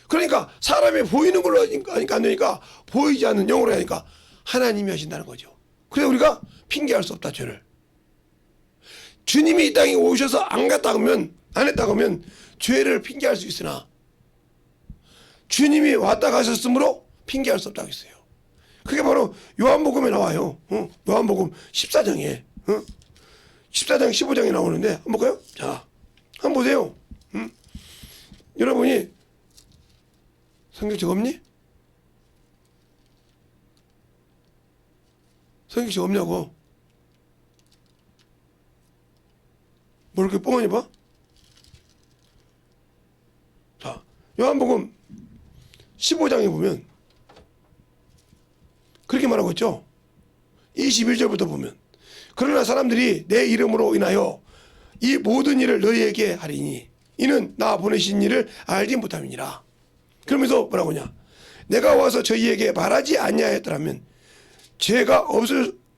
그러니까 사람이 보이는 걸로 하니까 안 되니까 보이지 않는 영으로 하니까 하나님이 하신다는 거죠. 그래서 우리가 핑계할 수 없다, 죄를. 주님이 이 땅에 오셔서 안 했다고 하면 죄를 핑계할 수 있으나, 주님이 왔다 가셨으므로 핑계할 수 없다고 했어요. 그게 바로 요한복음에 나와요. 요한복음 14장에 14장 15장에 나오는데 한번 볼까요? 자, 한번 보세요. 여러분이 성경책 없니? 성경책 없냐고. 뭐 이렇게 뻥하니 봐? 자, 요한복음 15장에 보면 그렇게 말하고 있죠. 21절부터 보면, 그러나 사람들이 내 이름으로 인하여 이 모든 일을 너희에게 하리니 이는 나 보내신 일을 알지 못함이니라. 그러면서 뭐라고 하냐, 내가 와서 저희에게 말하지 아니하였더라면 죄가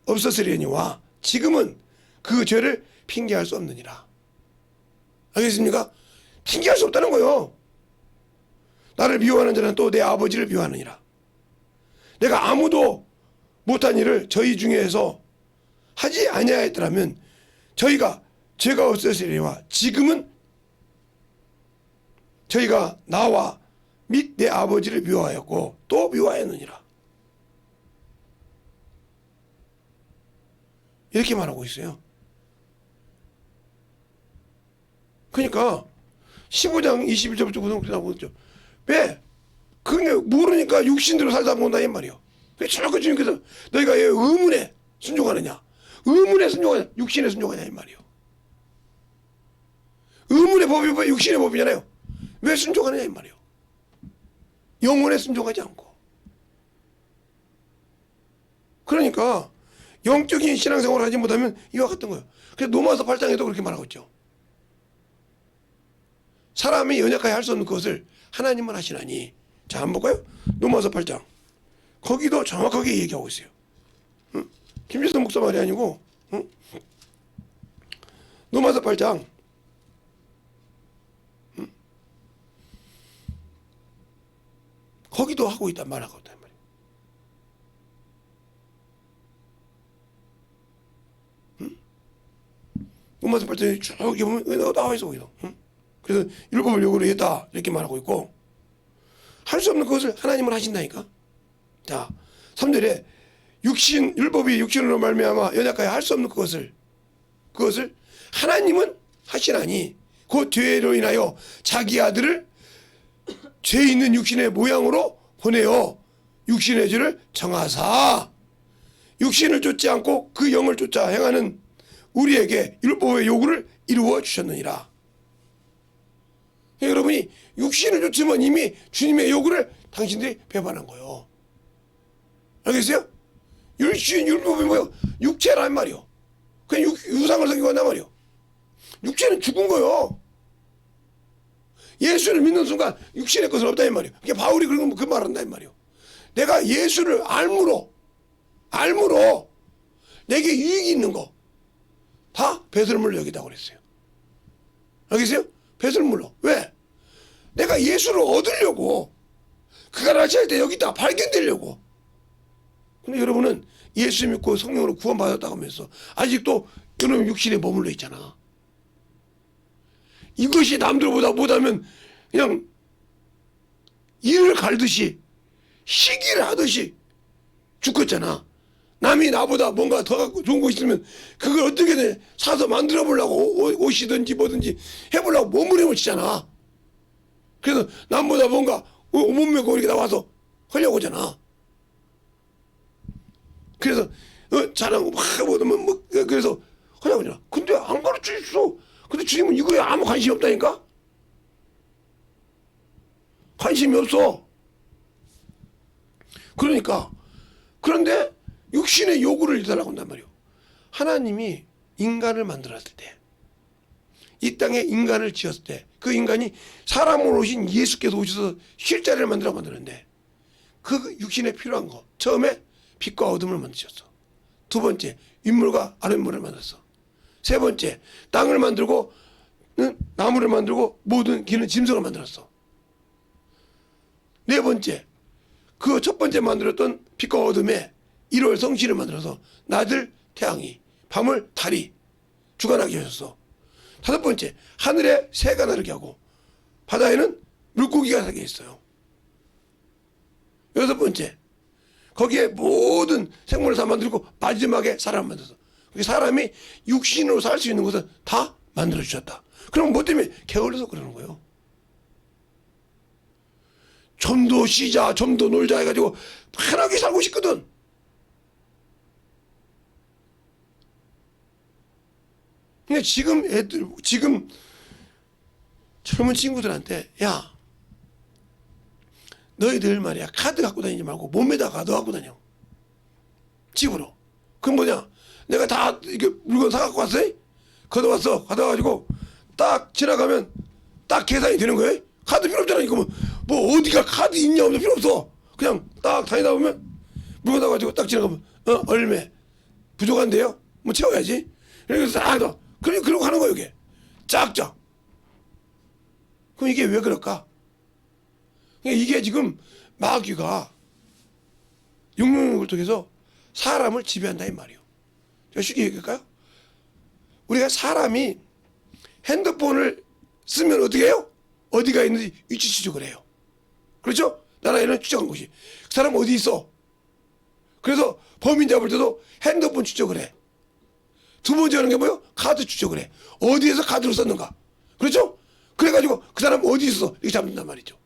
없었으려니와 지금은 그 죄를 핑계할 수 없느니라. 알겠습니까? 핑계할 수 없다는 거예요. 나를 미워하는 자는 또 내 아버지를 미워하느니라. 내가 아무도 못한 일을 저희 중에서 하지 아니하였더라면 저희가 죄가 없었으리와 지금은 저희가 나와 및 내 아버지를 미워하였고 또 미워하였느니라. 이렇게 말하고 있어요. 그러니까 15장 21절부터 그렇게 나오고 있죠. 왜? 그게 모르니까 육신대로 살다 본다 이 말이요. 자꾸 주님께서 너희가 왜 의문에 순종하느냐, 의문에 순종하냐, 육신에 순종하냐 이 말이요. 의문의 법이 육신의 법이잖아요. 왜 순종하느냐 이 말이요. 영혼에 순종하지 않고. 그러니까 영적인 신앙생활을 하지 못하면 이와 같은 거예요. 그래서 로마서 8장에도 그렇게 말하고 있죠. 사람이 연약하게 할 수 없는 것을 하나님은 하시나니. 자, 한번 볼까요? 로마서 8장. 거기도 정확하게 얘기하고 있어요. 김일성 목사 말이 아니고 로마서 8장 거기도 하고 있단 말하고 있단 말이에요. 로마서 8장에 쭉 보면 나와 있어 거기도. 그래서 율법을 요구를 했다 이렇게 말하고 있고, 할 수 없는 것을 하나님은 하신다니까. 자, 3절에 율법이 육신으로 말미암아 연약하여 할 수 없는 그것을 하나님은 하시나니 그 죄로 인하여 자기 아들을 죄 있는 육신의 모양으로 보내어 육신의 죄를 정하사 육신을 쫓지 않고 그 영을 쫓아 행하는 우리에게 율법의 요구를 이루어 주셨느니라. 여러분이 육신을 쫓으면 이미 주님의 요구를 당신들이 배반한 거예요. 알겠어요? 율법이 뭐예요? 육체란 말이요. 그냥 유상을 섬기고 한단 말이요. 육체는 죽은 거요. 예수를 믿는 순간 육신의 것은 없다 이 말이에요. 그게 바울이 그 말을 한다 이 말이에요. 내가 예수를 알므로 내게 유익이 있는 거 다 배설물로 여기다고 그랬어요. 알겠어요? 배설물로. 왜? 내가 예수를 얻으려고, 그가 나타날 때 여기 있다 발견되려고. 근데 여러분은 예수 믿고 성령으로 구원받았다고 하면서 아직도 여러분 육신에 머물러 있잖아. 이것이 남들보다 못하면 그냥 이를 갈듯이 시기를 하듯이 죽겠잖아. 남이 나보다 뭔가 더 갖고 좋은 거 있으면 그걸 어떻게든 사서 만들어 보려고 옷이든지 뭐든지 해보려고 몸부림을 치잖아. 그래서 남보다 뭔가 몸매고 이렇게 나와서 하려고 하잖아. 그래서 잘하고 막 뭐, 그래서 하려고 하잖아. 근데 안 가르쳐 줬어. 근데 주님은 이거에 아무 관심이 없다니까. 관심이 없어. 그러니까 그런데 육신의 요구를 이달라고 한단 말이에요. 하나님이 인간을 만들었을 때, 이 땅에 인간을 지었을 때, 그 인간이 사람으로 오신 예수께서 오셔서 실자를 만드는데 그 육신에 필요한 거, 처음에 빛과 어둠을 만드셨어. 두 번째, 윗물과 아랫물을 만들었어. 세 번째, 땅을 만들고 나무를 만들고 모든 기는 짐승을 만들었어. 네 번째, 그 첫 번째 만들었던 빛과 어둠에 일월 성신을 만들어서 낮을 태양이, 밤을 달이 주관하게 하셨어. 다섯 번째, 하늘에 새가 나르게 하고 바다에는 물고기가 살게 했어요. 여섯 번째, 거기에 모든 생물을 다 만들고 마지막에 사람을 만들어서 사람이 육신으로 살 수 있는 것을 다 만들어주셨다. 그럼 뭐 때문에? 게을러서 그러는 거예요. 좀 더 쉬자, 좀 더 놀자 해가지고 편하게 살고 싶거든. 근데 지금 지금 젊은 친구들한테, 야, 너희들 말이야, 카드 갖고 다니지 말고 몸에다 가드 갖고 다녀. 집으로. 그럼 뭐냐? 내가 다 이게 물건 사갖고 왔어? 걷어왔어. 걷어가지고 딱 지나가면 딱 계산이 되는 거예요. 카드 필요 없잖아. 이거 뭐 어디가 카드 있냐 없냐 필요 없어. 그냥 딱 다니다 보면 물건 사가지고 딱 지나가면 얼마 부족한데요? 뭐 채워야지. 그래서 딱 더. 그러고 하는 거예요, 이게. 짝짝. 그럼 이게 왜 그럴까? 이게 지금 마귀가 육령을 통해서 사람을 지배한다 이 말이에요. 제가 쉽게 얘기할까요? 우리가 사람이 핸드폰을 쓰면 어떻게 해요? 어디가 있는지 위치 추적을 해요. 그렇죠? 나라에는 추적한 곳이. 그 사람 어디 있어? 그래서 범인 잡을 때도 핸드폰 추적을 해. 두 번째 하는 게 뭐예요? 카드 추적을 해. 어디에서 카드를 썼는가? 그렇죠? 그래가지고 그 사람 어디 있어? 이렇게 잡는단 말이죠.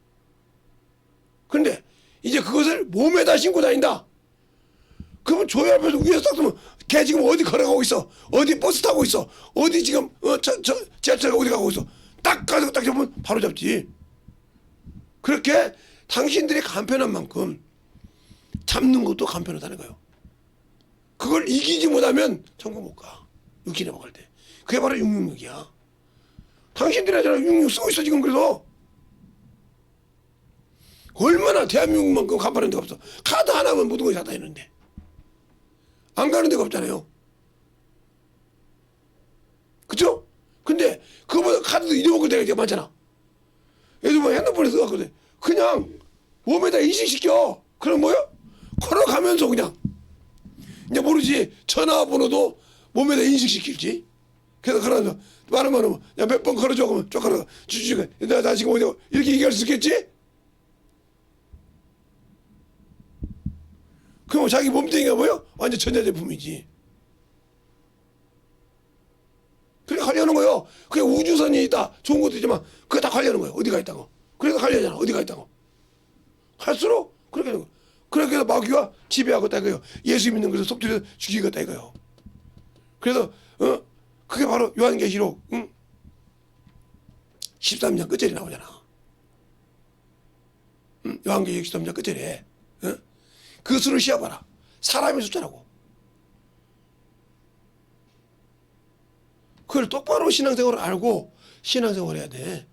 그런데 이제 그것을 몸에다 신고 다닌다. 그러면 조회 앞에서 위에서 딱 보면 걔 지금 어디 걸어가고 있어? 어디 버스 타고 있어? 어디 지금 지하철 어디 가고 있어? 딱 가서 딱 잡으면 바로 잡지. 그렇게 당신들이 간편한 만큼 잡는 것도 간편하다는 거예요. 그걸 이기지 못하면 천국 못 가. 육신에 먹을 때. 그게 바로 육육육이야. 당신들이 하잖아. 육육 쓰고 있어 지금. 그래서 얼마나 대한민국만큼 간판한 데가 없어. 카드 하나면 모든 것이 다 있는데 안 가는 데가 없잖아요. 그쵸? 근데 그거보다 카드도 잊어먹을 때가 되게 많잖아. 예를 들면 핸드폰에 써갖거든. 그냥 몸에다 인식시켜. 그럼 뭐야? 걸어가면서 그냥 이제 모르지. 전화번호도 몸에다 인식시킬지. 그래서 그러면서 말하면 야 몇 번 걸어줘. 그러면 쭉 걸어가. 주주가 나 지금 어디 이렇게 얘기할 수 있겠지? 그럼 자기 몸뚱이가 뭐요? 완전 전자제품이지. 그래 관리하는 거예요. 그게 우주선이 있다. 좋은 것도 있지만 그게 다 관리하는 거예요. 어디가 있다고. 그래서 관리하잖아. 어디가 있다고. 할수록 그렇게 하는 거예요. 그렇게 해서 마귀가 지배하고 있다 이거예요. 예수 믿는 것을 속들여서 죽이겠다 이거예요. 그래서 그게 바로 요한계시록 13장 끝절에 나오잖아. 요한계시록 13장 끝절에 그 수를 시합하라. 사람의 숫자라고. 그걸 똑바로 신앙생활을 알고 신앙생활을 해야 돼.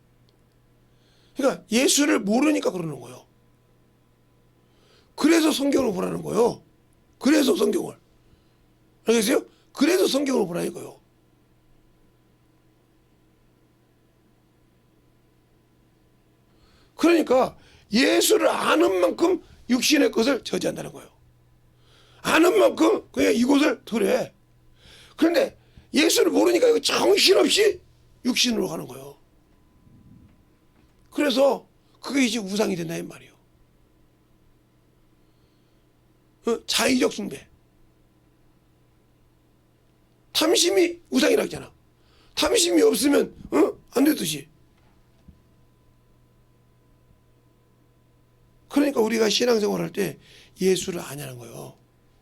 그러니까 예수를 모르니까 그러는 거예요. 그래서 성경을 보라는 거예요. 그래서 성경을. 알겠어요? 그래서 성경을 보라니까요. 그러니까 예수를 아는 만큼 육신의 것을 저지한다는 거예요. 아는 만큼 그냥 이곳을 들에. 그런데 예수를 모르니까 이거 정신없이 육신으로 가는 거예요. 그래서 그게 이제 우상이 된다 이 말이에요. 자의적 숭배. 탐심이 우상이라고 했잖아. 탐심이 없으면 안 되듯이. 우리가 신앙생활할 때 예수를 아냐는 거예요.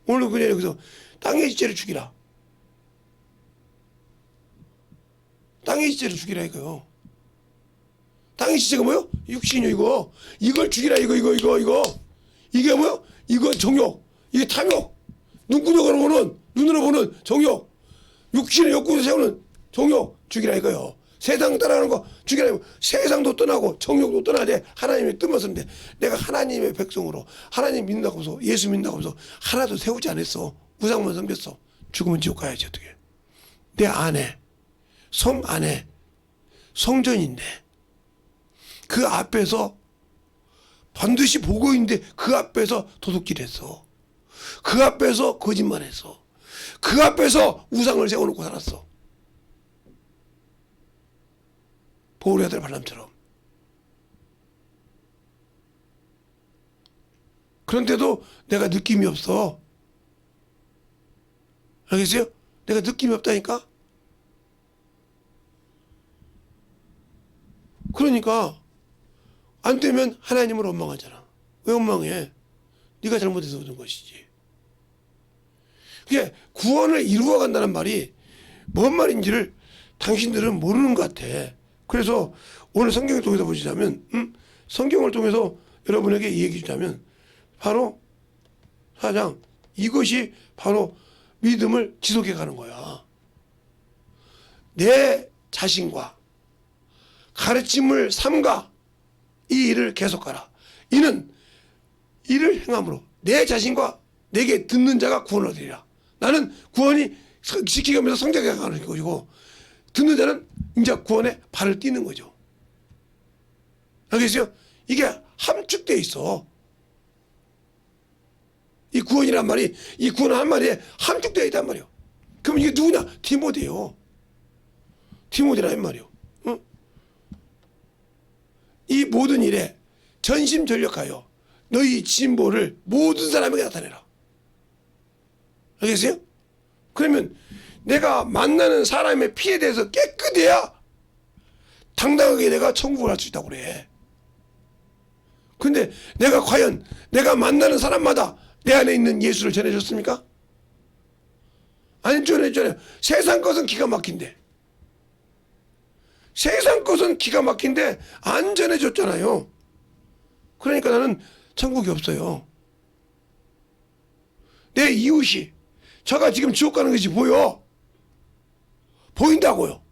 오늘 그냥 여기서 땅의 지체를 죽이라. 땅의 지체를 죽이라 이거요. 땅의 지체가 뭐요? 육신이요 이거. 이걸 죽이라 이거. 이게 뭐요? 이거 정욕. 이게 탐욕. 눈구녕으로 보는, 눈으로 보는 정욕. 육신의 욕구를 세우는 정욕 죽이라 이거요. 세상 따라가는 거 죽이라 이거. 세상도 떠나고 정욕도 떠나야 하나님의 뜻만서인데 내가 하나님의 백성으로 하나님 믿는다고 해서 예수 믿는다고 해서 하나도 세우지 않았어. 우상만 섬겼어. 죽으면 지옥 가야지 어떻게. 내 안에 성 안에 성전인데 그 앞에서 반드시 보고 있는데 그 앞에서 도둑질했어. 그 앞에서 거짓말했어. 그 앞에서 우상을 세워놓고 살았어. 보울의 아들 발람처럼. 그런데도 내가 느낌이 없어. 알겠어요? 내가 느낌이 없다니까? 그러니까 안 되면 하나님을 원망하잖아. 왜 원망해? 네가 잘못해서 얻은 것이지. 그게 구원을 이루어 간다는 말이 뭔 말인지를 당신들은 모르는 것 같아. 그래서 오늘 성경을 통해서 보시자면 성경을 통해서 여러분에게 얘기해 주자면 바로 4장 이것이 바로 믿음을 지속해 가는 거야. 내 자신과 가르침을 삼가 이 일을 계속하라. 이는 이를 행함으로 내 자신과 내게 듣는 자가 구원을 얻으리라. 나는 구원이 지키면서 성장해 가는 것이고 듣는 자는 이제 구원에 발을 띄는 거죠. 알겠어요? 이게 함축되어 있어. 이 구원이란 말이 이 구원 한 마리에 함축되어 있단 말이요. 그럼 이게 누구냐? 디모데요. 디모데란 말이요. 응? 이 모든 일에 전심전력하여 너희 진보를 모든 사람에게 나타내라. 알겠어요? 그러면 내가 만나는 사람의 피에 대해서 깨끗해야 당당하게 내가 천국을 할 수 있다고 그래. 근데 내가 과연 내가 만나는 사람마다 내 안에 있는 예수를 전해줬습니까? 안 전해줬잖아요. 세상 것은 기가 막힌데. 세상 것은 기가 막힌데 안 전해줬잖아요. 그러니까 나는 천국이 없어요. 내 이웃이 저가 지금 지옥 가는 것이 보여. 보인다고요.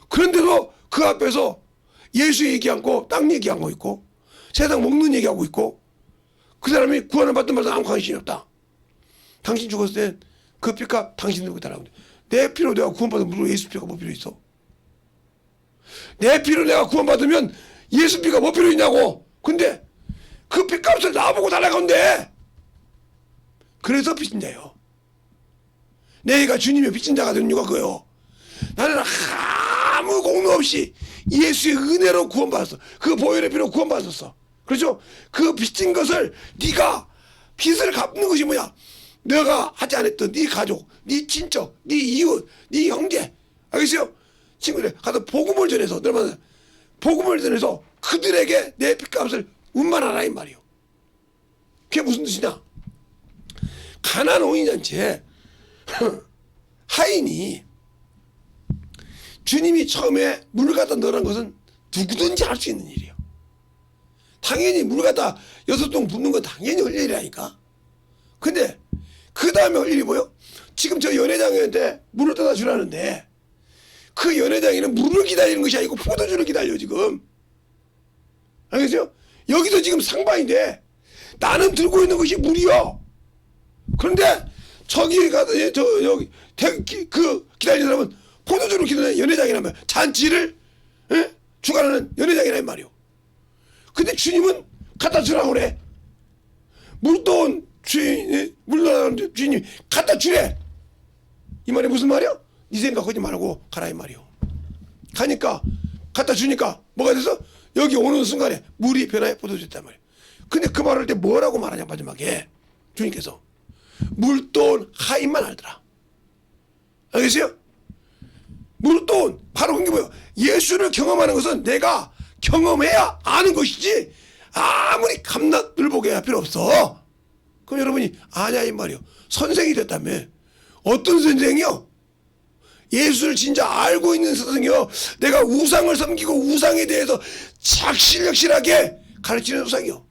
그런데도 그 앞에서 예수 얘기하고 땅 얘기하고 있고 세상 먹는 얘기하고 있고 그 사람이 구원을 받든 말든 아무 관심이 없다. 당신 죽었을 땐 그 피값 당신 들고 있다라고. 내 피로 내가 구원받으면 무슨 예수 피가 뭐 필요 있어? 내 피로 내가 구원받으면 예수 피가 뭐 필요 있냐고. 근데 그 피값을 나보고 달라건데. 그래서 빚진 자예요. 내가 주님의 빚진 자가 되는 이유가 그거예요. 나는 아무 공로 없이 예수의 은혜로 구원받았어. 그 보혈의 피로 구원받았어. 그렇죠? 그 빚진 것을 네가 빚을 갚는 것이 뭐야? 너가 하지 않았던 네 가족, 네 친척, 네 이웃, 네 형제. 알겠어요? 친구들 가서 복음을 전해서 너만 복음을 전해서 그들에게 내 빚값을 운반하라 이 말이요. 그게 무슨 뜻이냐? 가나안 혼인잔치에 하인이 주님이 처음에 물을 갖다 넣으라는 것은 누구든지 할 수 있는 일이에요. 당연히 물을 갖다 6통 붓는 건 당연히 할 일이라니까. 근데 그 다음에 할 일이 뭐요? 지금 저 연회장한테 물을 떠다 주라는데 그 연회장에는 물을 기다리는 것이 아니고 포도주를 기다려 지금. 알겠어요? 여기도 지금 상반인데 나는 들고 있는 것이 물이요. 그런데 저기 가서 여기 그 기다리는 사람은 포도주를 기다리는 연회장이라면 잔치를 주관하는 연회장이란 말이요. 근데 주님은 갖다 주라고 그래. 물돈 주인, 물러나는 주인이 갖다 주래. 이 말이 무슨 말이야? 네 생각 하지 말고 가라 이 말이요. 가니까 갖다 주니까 뭐가 돼서 여기 오는 순간에 물이 변화해 포도주 됐단 말이야. 근데 그 말할 때 뭐라고 말하냐 마지막에 주님께서 물돈 하인만 알더라. 알겠어요? 물돈 바로 그게 뭐예요? 예수를 경험하는 것은 내가 경험해야 아는 것이지 아무리 감낫을 보게 할 필요 없어. 그럼 여러분이 아냐 이 말이요. 선생이 됐다며. 어떤 선생이요? 예수를 진짜 알고 있는 선생이요. 내가 우상을 섬기고 우상에 대해서 착실하게 가르치는 우상이요.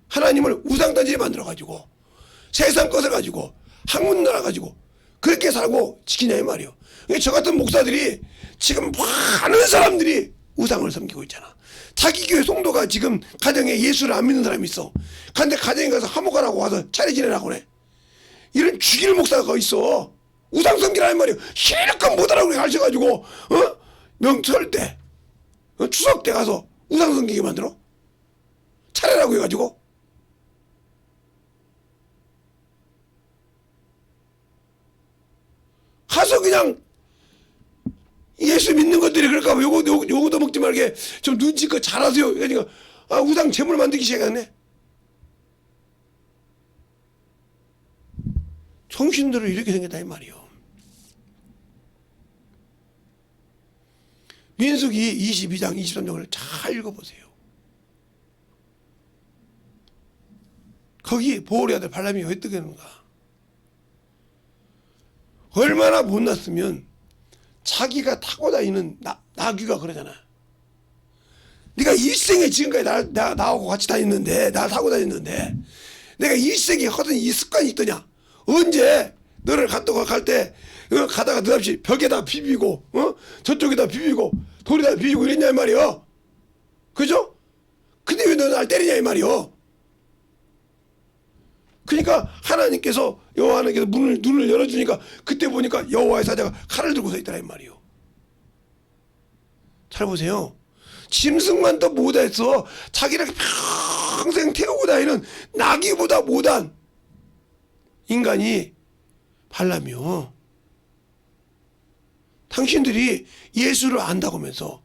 하나님을 우상단지에 만들어가지고 세상 것을 가지고 학문 나라 가지고 그렇게 살고 지키냐 이 말이요. 그러니까 저 같은 목사들이 지금 많은 사람들이 우상을 섬기고 있잖아. 자기 교회 성도가 지금 가정에 예수를 안 믿는 사람이 있어. 근데 가정에 가서 화목하라고 와서 차례 지내라고 그래. 이런 죽일 목사가 있어. 우상 섬기라는 말이요. 실컷 못하라고 가르쳐가지고 명절 때 추석 때 가서 우상 섬기게 만들어. 차례라고 해가지고. 가서 그냥 예수 믿는 것들이 그럴까 봐 요거도 먹지 말게 좀 눈치껏 잘하세요. 그러니까 우상 제물 만들기 시작했네. 정신들은 이렇게 생겼다 이 말이요. 민수기 22장 23장을 잘 읽어보세요. 거기 보호리 아들 발람이 왜 뜨겠는가. 얼마나 못났으면 자기가 타고 다니는 나귀가 그러잖아. 네가 일생에 지금까지 나하고 같이 다녔는데 나 타고 다녔는데 내가 일생에 하던 이 습관이 있더냐. 언제 너를 갈 때 가다가 느닷없이 벽에다 비비고 저쪽에다 비비고 돌에다 비비고 이랬냐 이 말이요. 그죠? 근데 왜 너 날 때리냐 이 말이요. 그러니까 하나님께서 여호와 하나님께서 눈을 열어주니까 그때 보니까 여호와의 사자가 칼을 들고 서 있더라 이 말이요. 잘 보세요. 짐승만 더 못했어. 자기를 평생 태우고 다니는 나귀보다 못한 인간이 발람이요. 당신들이 예수를 안다고 하면서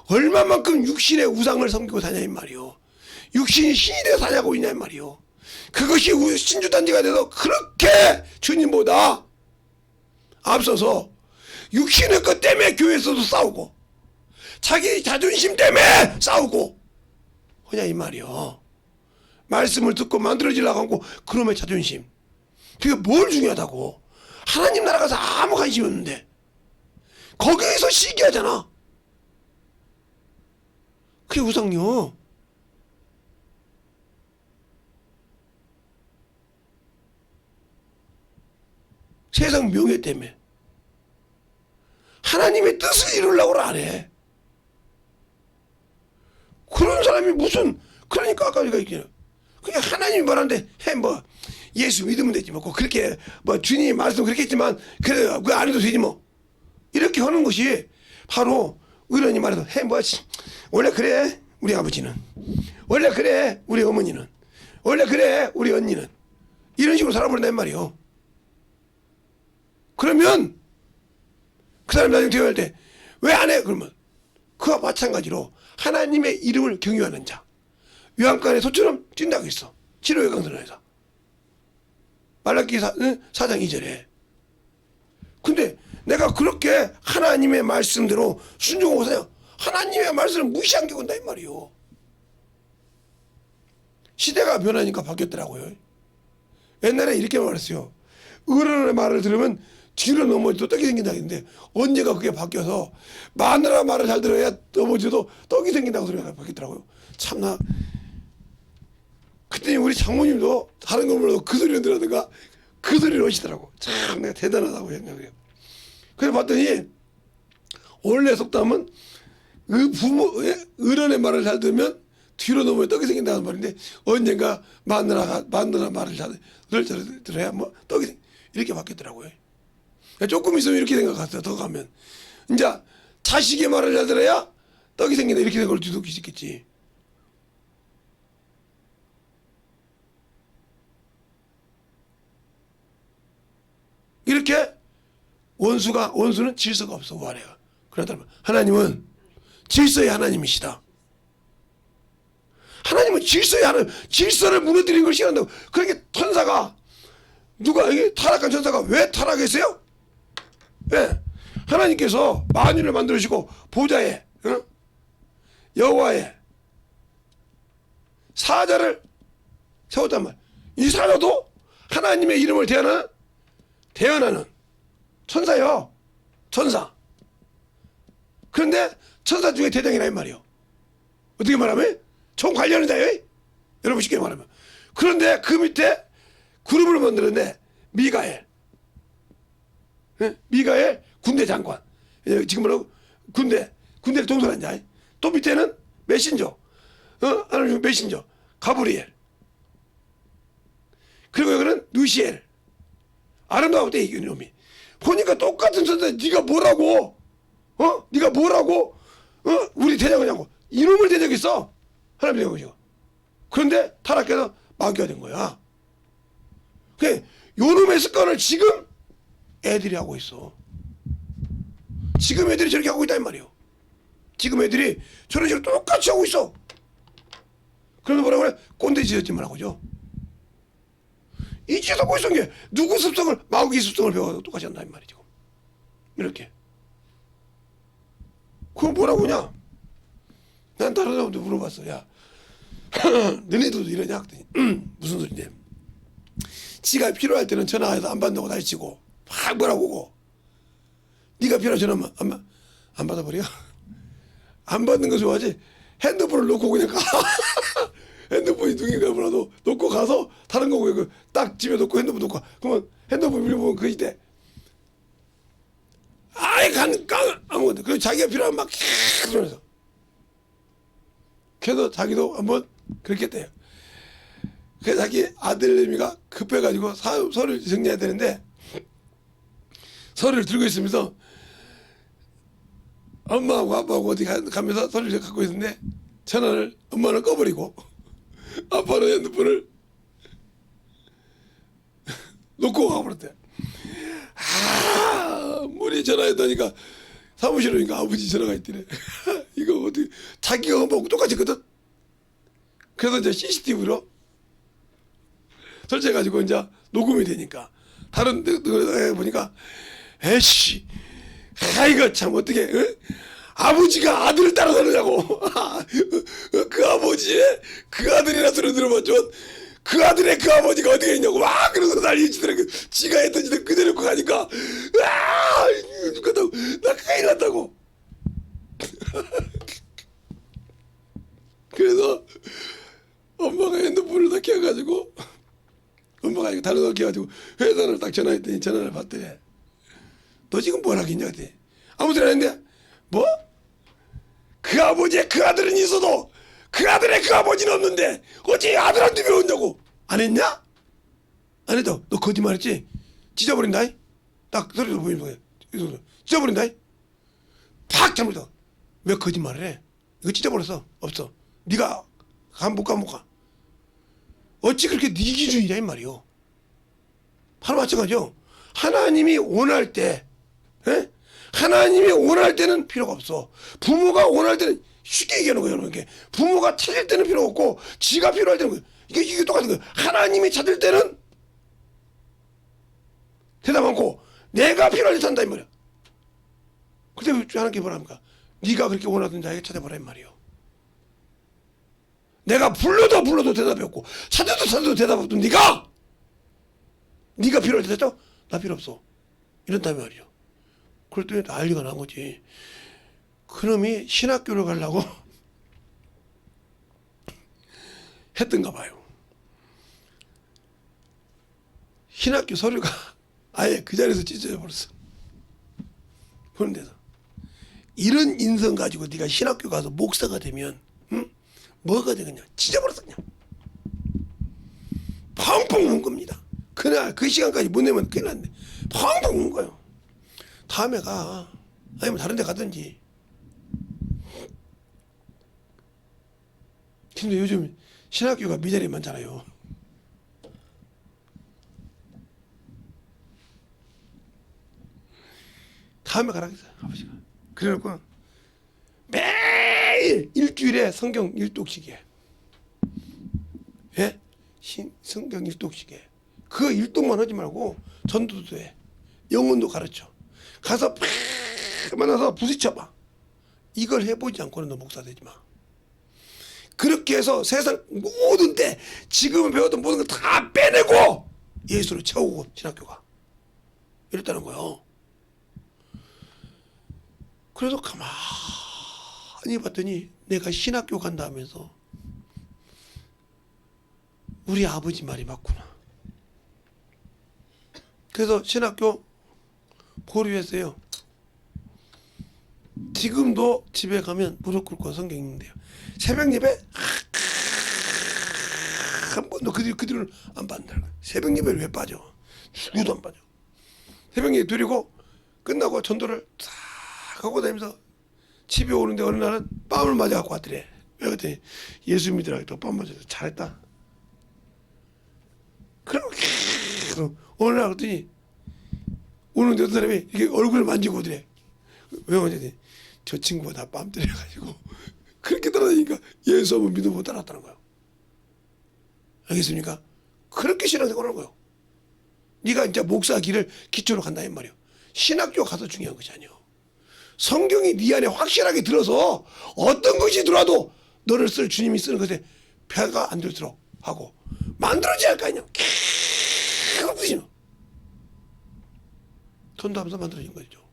얼마만큼 육신의 우상을 섬기고 사냐 이 말이요. 육신이 신이 되어 사냐고 있냐 이 말이요. 그것이 신주단지가 돼서 그렇게 주님보다 앞서서 육신의 것 때문에 교회에서도 싸우고 자기 자존심 때문에 싸우고 그냥 이 말이요. 말씀을 듣고 만들어지려고 하고 그놈의 자존심. 그게 뭘 중요하다고. 하나님 나라 가서 아무 관심이 없는데 거기에서 시기하잖아. 그게 우상요. 세상 명예 때문에 하나님의 뜻을 이루려고 안 해. 그런 사람이 무슨 그러니까 아까 우리가 얘기했잖아. 그냥 하나님이 말하는데 뭐 예수 믿으면 되지 뭐 그렇게 뭐 주님이 말씀 그렇게 했지만 그래 그거 안 해도 되지 뭐 이렇게 하는 것이 바로 의론이 말해서 뭐 원래 그래 우리 아버지는 원래 그래 우리 어머니는 원래 그래 우리 언니는 이런 식으로 살아버린단 말이요. 그러면 그 사람이 나중에 대화할 때 왜 안 해? 그러면 그와 마찬가지로 하나님의 이름을 경유하는 자 위안간에 소처럼 뛴다고 했어. 치료의 강선에서 말라기 4장 2절에. 근데 내가 그렇게 하나님의 말씀대로 순종하고 사냐 하나님의 말씀을 무시한 게 온다 이 말이요. 시대가 변하니까 바뀌었더라고요. 옛날에 이렇게 말했어요. 어른의 말을 들으면 뒤로 넘어져도 떡이 생긴다 했는데 언제가 그게 바뀌어서 마누라 말을 잘 들어야 넘어져도 떡이 생긴다고 소리가 바뀌더라고요. 참나. 그때 우리 장모님도 다른 걸 몰라도 그 소리를 들었는가 그 소리를 하시더라고. 참 내가 대단하다고 생각해요. 그래서 봤더니 원래 속담은 어른의 말을 잘 들으면 뒤로 넘어야 떡이 생긴다는 말인데 언젠가 마누라 말을 잘 들어야 뭐 떡이 이렇게 바뀌었더라고요. 조금 있으면 이렇게 생각했어요. 더 가면 이제 자식의 말을 잘 들어야 떡이 생긴다 이렇게 생각을 수 있겠지. 이렇게 원수는 질서가 없어 우아래가. 그러다 하나님은 질서의 하나님이시다. 하나님은 질서를 무너뜨리는 걸 싫어한다고. 그렇게 천사가 누가 이게 타락한 천사가 왜 타락했어요? 왜? 하나님께서 만유를 만들으시고 보좌에 여호와의 사자를 세웠단 말이야. 이 사자도 하나님의 이름을 대언하는 천사요. 천사. 그런데 천사 중에 대장이라 이 말이요. 어떻게 말하면 총 관련이다. 여러분 쉽게 말하면. 그런데 그 밑에 그룹을 만들었네. 미가엘. 미가엘 군대 장관. 지금 뭐라고? 군대를 통솔한 자. 또 밑에는 메신저. 하나님 메신저. 가브리엘. 그리고 여기는 누시엘. 아름다웠대 이놈이. 보니까 똑같은 천사. 네가 뭐라고? 네가 뭐라고? 우리 대장이냐고. 이놈을 대적했어. 하나님 대적이죠. 그런데 타락해서 마귀가 된 거야. 그 요놈의 습관을 지금 애들이 하고 있어. 지금 애들이 저렇게 하고 있다 이 말이에요. 지금 애들이 저런 식으로 똑같이 하고 있어. 그래서 뭐라고 그래? 꼰대 지었지만 하고죠. 이 짓을 하고 있는 게 누구 습성을 마귀 습성을 배워서 똑같이 한다 이 말이죠. 이렇게. 그건 뭐라고 하냐? 난 다른 사람한테 물어봤어. 야 너네들도 이러냐? 무슨 소리냐? 지가 필요할 때는 전화해서 안 받는다고 날치고 막 뭐라고 오고 네가 필요한 전화만 안 받아버려? 안 받는 거 좋아하지? 핸드폰을 놓고 그냥 가. 핸드폰이 누군가 몰라도 놓고 가서 다른 거 그 딱 집에 놓고 핸드폰 놓고 가. 그러면 핸드폰 밀어보면 그 시대 아예 아무것도. 그리고 자기가 필요하면 막 그러면서 그래서 자기도 한번 그렇게 했대요. 그래서 자기 아들내미가 급해가지고 서류를 정리해야 되는데 서류를 들고 있으면서 엄마하고 아빠하고 어디 가면서 서류를 갖고 있는데 전화를 엄마는 꺼버리고 아빠는 핸드폰을 놓고 가버렸대. 물이 전화했다니까 사무실에 오니까 아버지 전화가 있더래. 이거 어떻게 자기가 엄마하고 똑같이 했거든. 그래서 이제 CCTV로 설치해가지고 이제 녹음이 되니까 다른 데 보니까 에이씨 이거 참 어떻게 아버지가 아들을 따라다니냐고. 그 아버지의 그 아들이나 소리 들어봤죠. 그 아들의 그 아버지가 어디가 있냐고 막 그러서 난리치더라고. 지가 했던 짓을 그대로 놓고 가니까 나 큰일 났다고. 그래서 엄마가 핸드폰을 딱 켜가지고 엄마가 다른 거 켜가지고 회사를 딱 전화했더니 전화를 받대. 너 지금 뭘 하겠냐 그랬더니 아무 소리 안 했는데 뭐? 그 아버지의 그 아들은 있어도 그 아들의 그 아버지는 없는데 어찌 아들한테 배웠냐고. 안 했냐? 안 했다. 너 거짓말했지? 찢어버린다. 딱 소리도 보이는 거야. 찢어버린다. 팍 잘못했다. 왜 거짓말을 해? 이거 찢어버렸어. 없어. 네가 못 가. 어찌 그렇게 네 기준이냐 이 말이요. 바로 마찬가지죠. 하나님이 원할 때 하나님이 원할 때는 필요가 없어. 부모가 원할 때는 쉽게 얘기하는 거예요. 여러분. 부모가 찾을 때는 필요 없고 지가 필요할 때는 이게 똑같은 거예요. 하나님이 찾을 때는 대답 않고 내가 필요할 때 찾는다 이 말이야. 그때 하나님께 뭐랍니까? 네가 그렇게 원하던 자에게 찾아보라 이 말이요. 내가 불러도 대답이 없고 찾아도 대답 없던 네가 필요할 때 찾아? 나 필요 없어. 이런다는 말이죠. 그랬더니 난리가 난 거지. 그놈이 신학교를 가려고 했던가 봐요. 신학교 서류가 아예 그 자리에서 찢어져 버렸어. 그런 데서. 이런 인성 가지고 네가 신학교 가서 목사가 되면 뭐가 되겠냐? 찢어버렸어 그냥. 펑펑 운 겁니다. 그날 그 시간까지 못 내면 큰일 났네. 펑펑 운 거예요. 다음에 가. 아니면 다른 데 가든지. 근데 요즘 신학교가 미자리 많잖아요. 다음에 가라 그랬어 아버지가. 그래놓고 매일 일주일에 성경 1독씩 해. 성경 1독씩 해. 그거 1독만 하지 말고 전도도 해. 영혼도 가르쳐. 가서 팍 만나서 부딪혀봐. 이걸 해보지 않고는 너 목사 되지 마. 그렇게 해서 세상 모든 때 지금은 배웠던 모든 걸 다 빼내고 예수로 채우고 신학교가 이랬다는 거예요. 그래서 가만히 봤더니 내가 신학교 간다 하면서 우리 아버지 말이 맞구나. 그래서 신학교 보류했어요. 지금도 집에 가면 무릎 꿇고 성경 읽는데요. 새벽 예배 한 번도 그 뒤로는 안 빠진다는 거예요. 새벽 예배를 왜 빠져? 죽어도 안 빠져. 새벽 예배 드리고 끝나고 전도를 싹 하고 다니면서 집에 오는데 어느 날은 뺨을 맞아갖고 왔더래. 왜 그랬더니 예수 믿으라고 또 뺨 맞아서 잘했다. 그럼 어느 날 그랬더니 오는데 어떤 사람이 이게 얼굴을 만지고 오더래. 왜 그러냐니 저 친구가 나 뺨 때려가지고 그렇게 따라다니까 예수 한번 믿어보고 따라왔다는 거예요. 알겠습니까? 그렇게 신앙생활을 하는 거예요. 네가 이제 목사 길을 기초로 간다 이 말이에요. 신학교 가서 중요한 것이 아니에요. 성경이 네 안에 확실하게 들어서 어떤 것이 들어와도 너를 쓸 주님이 쓰는 것에 배가 안 들도록 하고 만들어져야 할 거 아니냐. 그것이죠. 전도하면서 만들어진 거죠.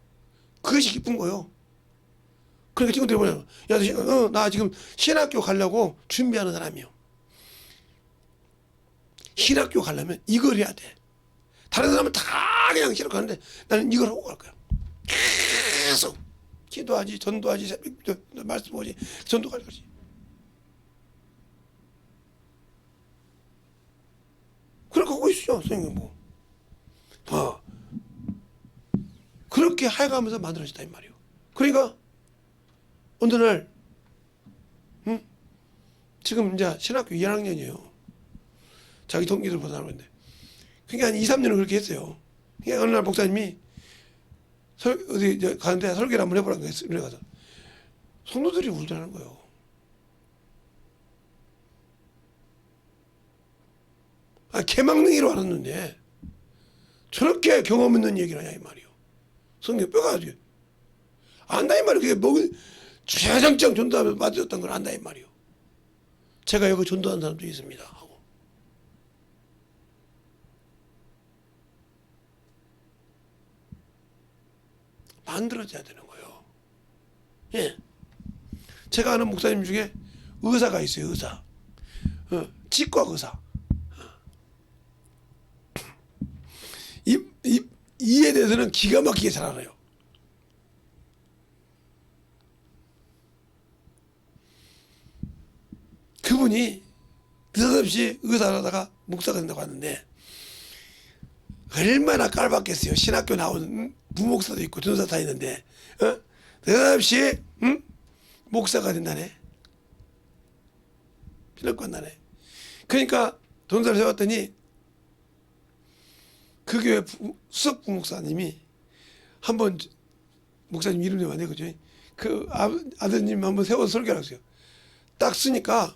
그것이 기쁜 거예요. 그러니까 친구들이 뭐냐면 야, 나 지금 신학교 가려고 준비하는 사람이요. 신학교 가려면 이걸 해야 돼. 다른 사람은 다 그냥 신학교 가는데 나는 이걸 하고 갈 거야. 계속 기도하지, 전도하지, 새벽 말씀 보지, 전도 갈 거지. 그렇게 하고 있어요, 선생님 뭐. 그렇게 해가면서 만들어졌다 이 말이에요. 그러니까 어느 날, 지금 이제 신학교 2학년이에요. 자기 동기들 보자는 건데. 그러니까 한 2, 3년을 그렇게 했어요. 그러니까 어느 날 목사님이 어디 가는데 설교를 한번 해보라고 했어요. 가서 성도들이 울더라는 거예요. 개망능이로 알았는데 저렇게 경험 있는 얘기를 하냐 이 말이에요. 성경 뼈가 아주 안다 이 말이에요. 그게 뭐 주야장장 전도하면서 맞았던 걸 안다 이 말이에요. 제가 여기 전도한 사람도 있습니다 하고. 만들어져야 되는 거예요. 예. 제가 아는 목사님 중에 의사가 있어요. 의사. 치과 의사. 이에 대해서는 기가 막히게 잘 알아요. 그분이 느닷없이 의사를 하다가 목사가 된다고 하는데 얼마나 깔봤겠어요. 신학교 나온 부목사도 있고 전도사 다 있는데 느닷없이 목사가 된다네. 신학교 간다네. 그러니까 전도사를 세웠더니 그 교회 수석 부목사님이 한번 목사님 이름이 안 되거든요. 그 아드님 한번 세워서 설교를 했어요. 딱 쓰니까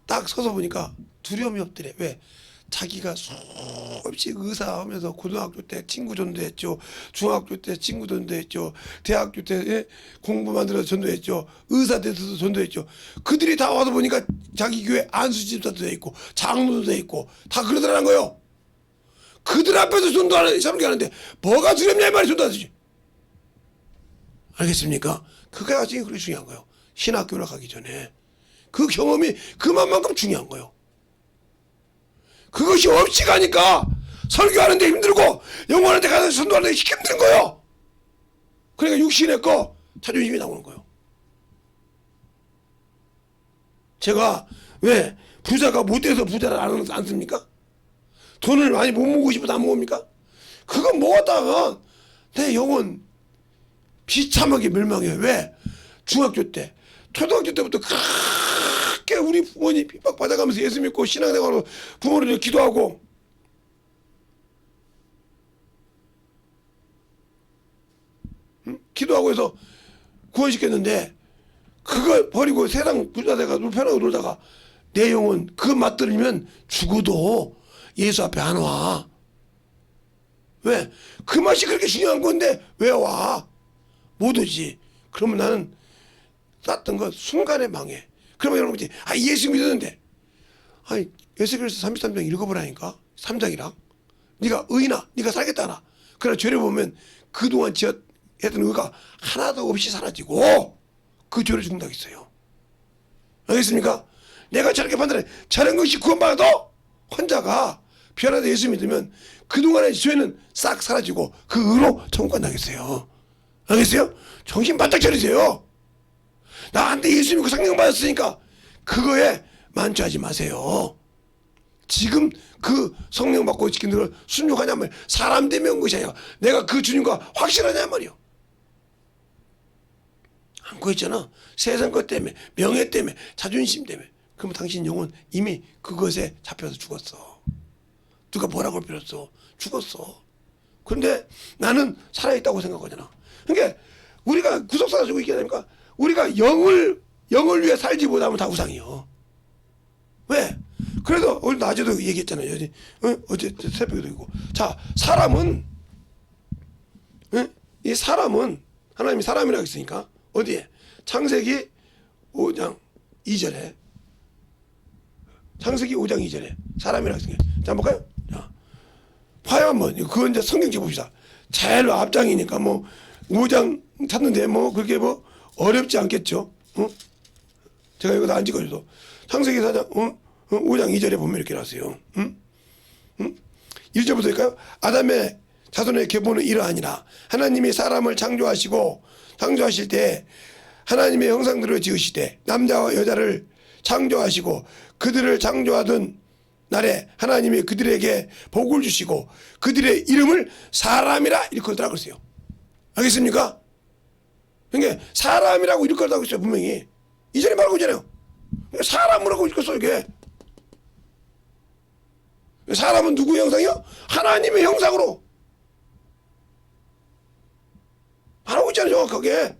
딱 서서 보니까 두려움이 없더래. 왜? 자기가 수없이 의사하면서 고등학교 때 친구 전도했죠. 중학교 때 친구 전도했죠. 대학교 때 공부 만들어서 전도했죠. 의사 돼서도 전도했죠. 그들이 다 와서 보니까 자기 교회 안수집사도 돼 있고 장로도 돼 있고 다 그러더라는 거예요. 그들 앞에서 전도하는 사람이 하는데 뭐가 두렵냐 이 말이 전도하지. 알겠습니까? 그가 지금 그렇게 중요한 거예요. 신학교를 가기 전에 그 경험이 그만큼 중요한 거예요. 그것이 없이 가니까 설교하는데 힘들고 영원한테 가서 전도하는데 힘든 거예요. 그러니까 육신의 거 자존심이 나오는 거예요. 제가 왜 부자가 못돼서 부자를 안 씁니까? 돈을 많이 못 모으고 싶어도 안 모읍니까? 그건 모았다가 내 영혼 비참하게 멸망해요. 왜? 중학교 때, 초등학교 때부터 그렇게 우리 부모님 핍박받아가면서 예수 믿고 신앙생활로 부모를 기도하고 기도하고 해서 구원시켰는데 그걸 버리고 세상 부자 돼가 편하게 놀다가 내 영혼 그 맛들으면 죽어도 예수 앞에 안 와. 왜? 그 맛이 그렇게 중요한 건데 왜 와? 못 오지. 그러면 나는 쌌던 거 순간에 망해. 그러면 여러분이 예수 믿었는데 아니 에스겔서 33장 읽어보라니까 3장이랑 네가 의나 네가 살겠다나 그러나 죄를 보면 그동안 했던 의가 하나도 없이 사라지고 그 죄를 죽는다고 했어요. 알겠습니까? 내가 저렇게 판단해 저런 것이 구원받아도 혼자가 변화돼 예수 믿으면 그동안의 죄는 싹 사라지고 그 의로 천국 간다겠어요. 알겠어요? 정신 바짝 차리세요. 나한테 예수 믿고 성령 받았으니까 그거에 만족하지 마세요. 지금 그 성령 받고 지킨 걸 순종하냐면 사람 때문에 온 것이 아니라 내가 그 주님과 확실하냐 말이요. 안 그랬잖아. 세상 것 때문에 명예 때문에 자존심 때문에 그러면 당신 영혼 이미 그것에 잡혀서 죽었어. 누가 뭐라고 할 필요 없어. 죽었어. 그런데 나는 살아있다고 생각하잖아. 그러니까 우리가 구속사가 주고 있게 되니까 우리가 영을 위해 살지 못하면 다 우상이요. 왜? 그래서 오늘 낮에도 얘기했잖아요. 어제 새벽에도 있고. 자, 사람은 이 사람은 하나님이 사람이라고 했으니까 어디에? 창세기 5장 2절에 창세기 5장 2절에 사람이라고 했으니까 자 볼까요? 자, 봐요 한번. 그건 이제 성경책 봅시다. 제일 앞장이니까 뭐 5장 찾는데 뭐 그렇게 뭐 어렵지 않겠죠. 제가 이거 다 안 찍어줘도 창세기 4장 5장 2절에 보면 이렇게 나왔어요. 1절부터 할까요? 아담의 자손의 계보는 이러하니라. 하나님이 사람을 창조하실 때 하나님의 형상대로 지으시되 남자와 여자를 창조하시고 그들을 창조하던 날에 하나님이 그들에게 복을 주시고 그들의 이름을 사람이라 일컬더라고 했어요. 알겠습니까? 그러니까 사람이라고 일컬다고 했어요. 분명히 이전에 말하고 있잖아요. 사람이라고 일컬었어. 이게 사람은 누구의 형상이요? 하나님의 형상으로 말하고 있잖아요. 정확하게.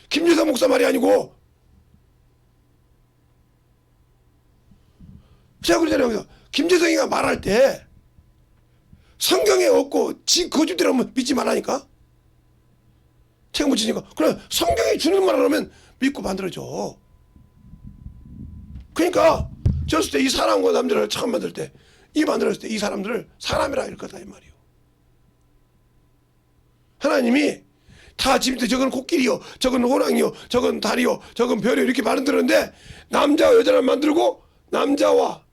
김재성 목사 말이 아니고 제가 그러잖아요. 김재성이가 말할 때 성경에 없고 지 거짓대로 믿지 말라니까. 책 묻히니까. 그래 성경에 주는 말을 하면 믿고 만들어줘. 그러니까 저었을 때 이 사람과 남자를 처음 만들 때 이 만들었을 때 이 사람들을 사람이라 할 거다 이 말이요. 하나님이 다 지금 저건 코끼리요, 저건 호랑이요, 저건 다리요, 저건 별이요 이렇게 만들었는데 남자와 여자를 만들고 남자와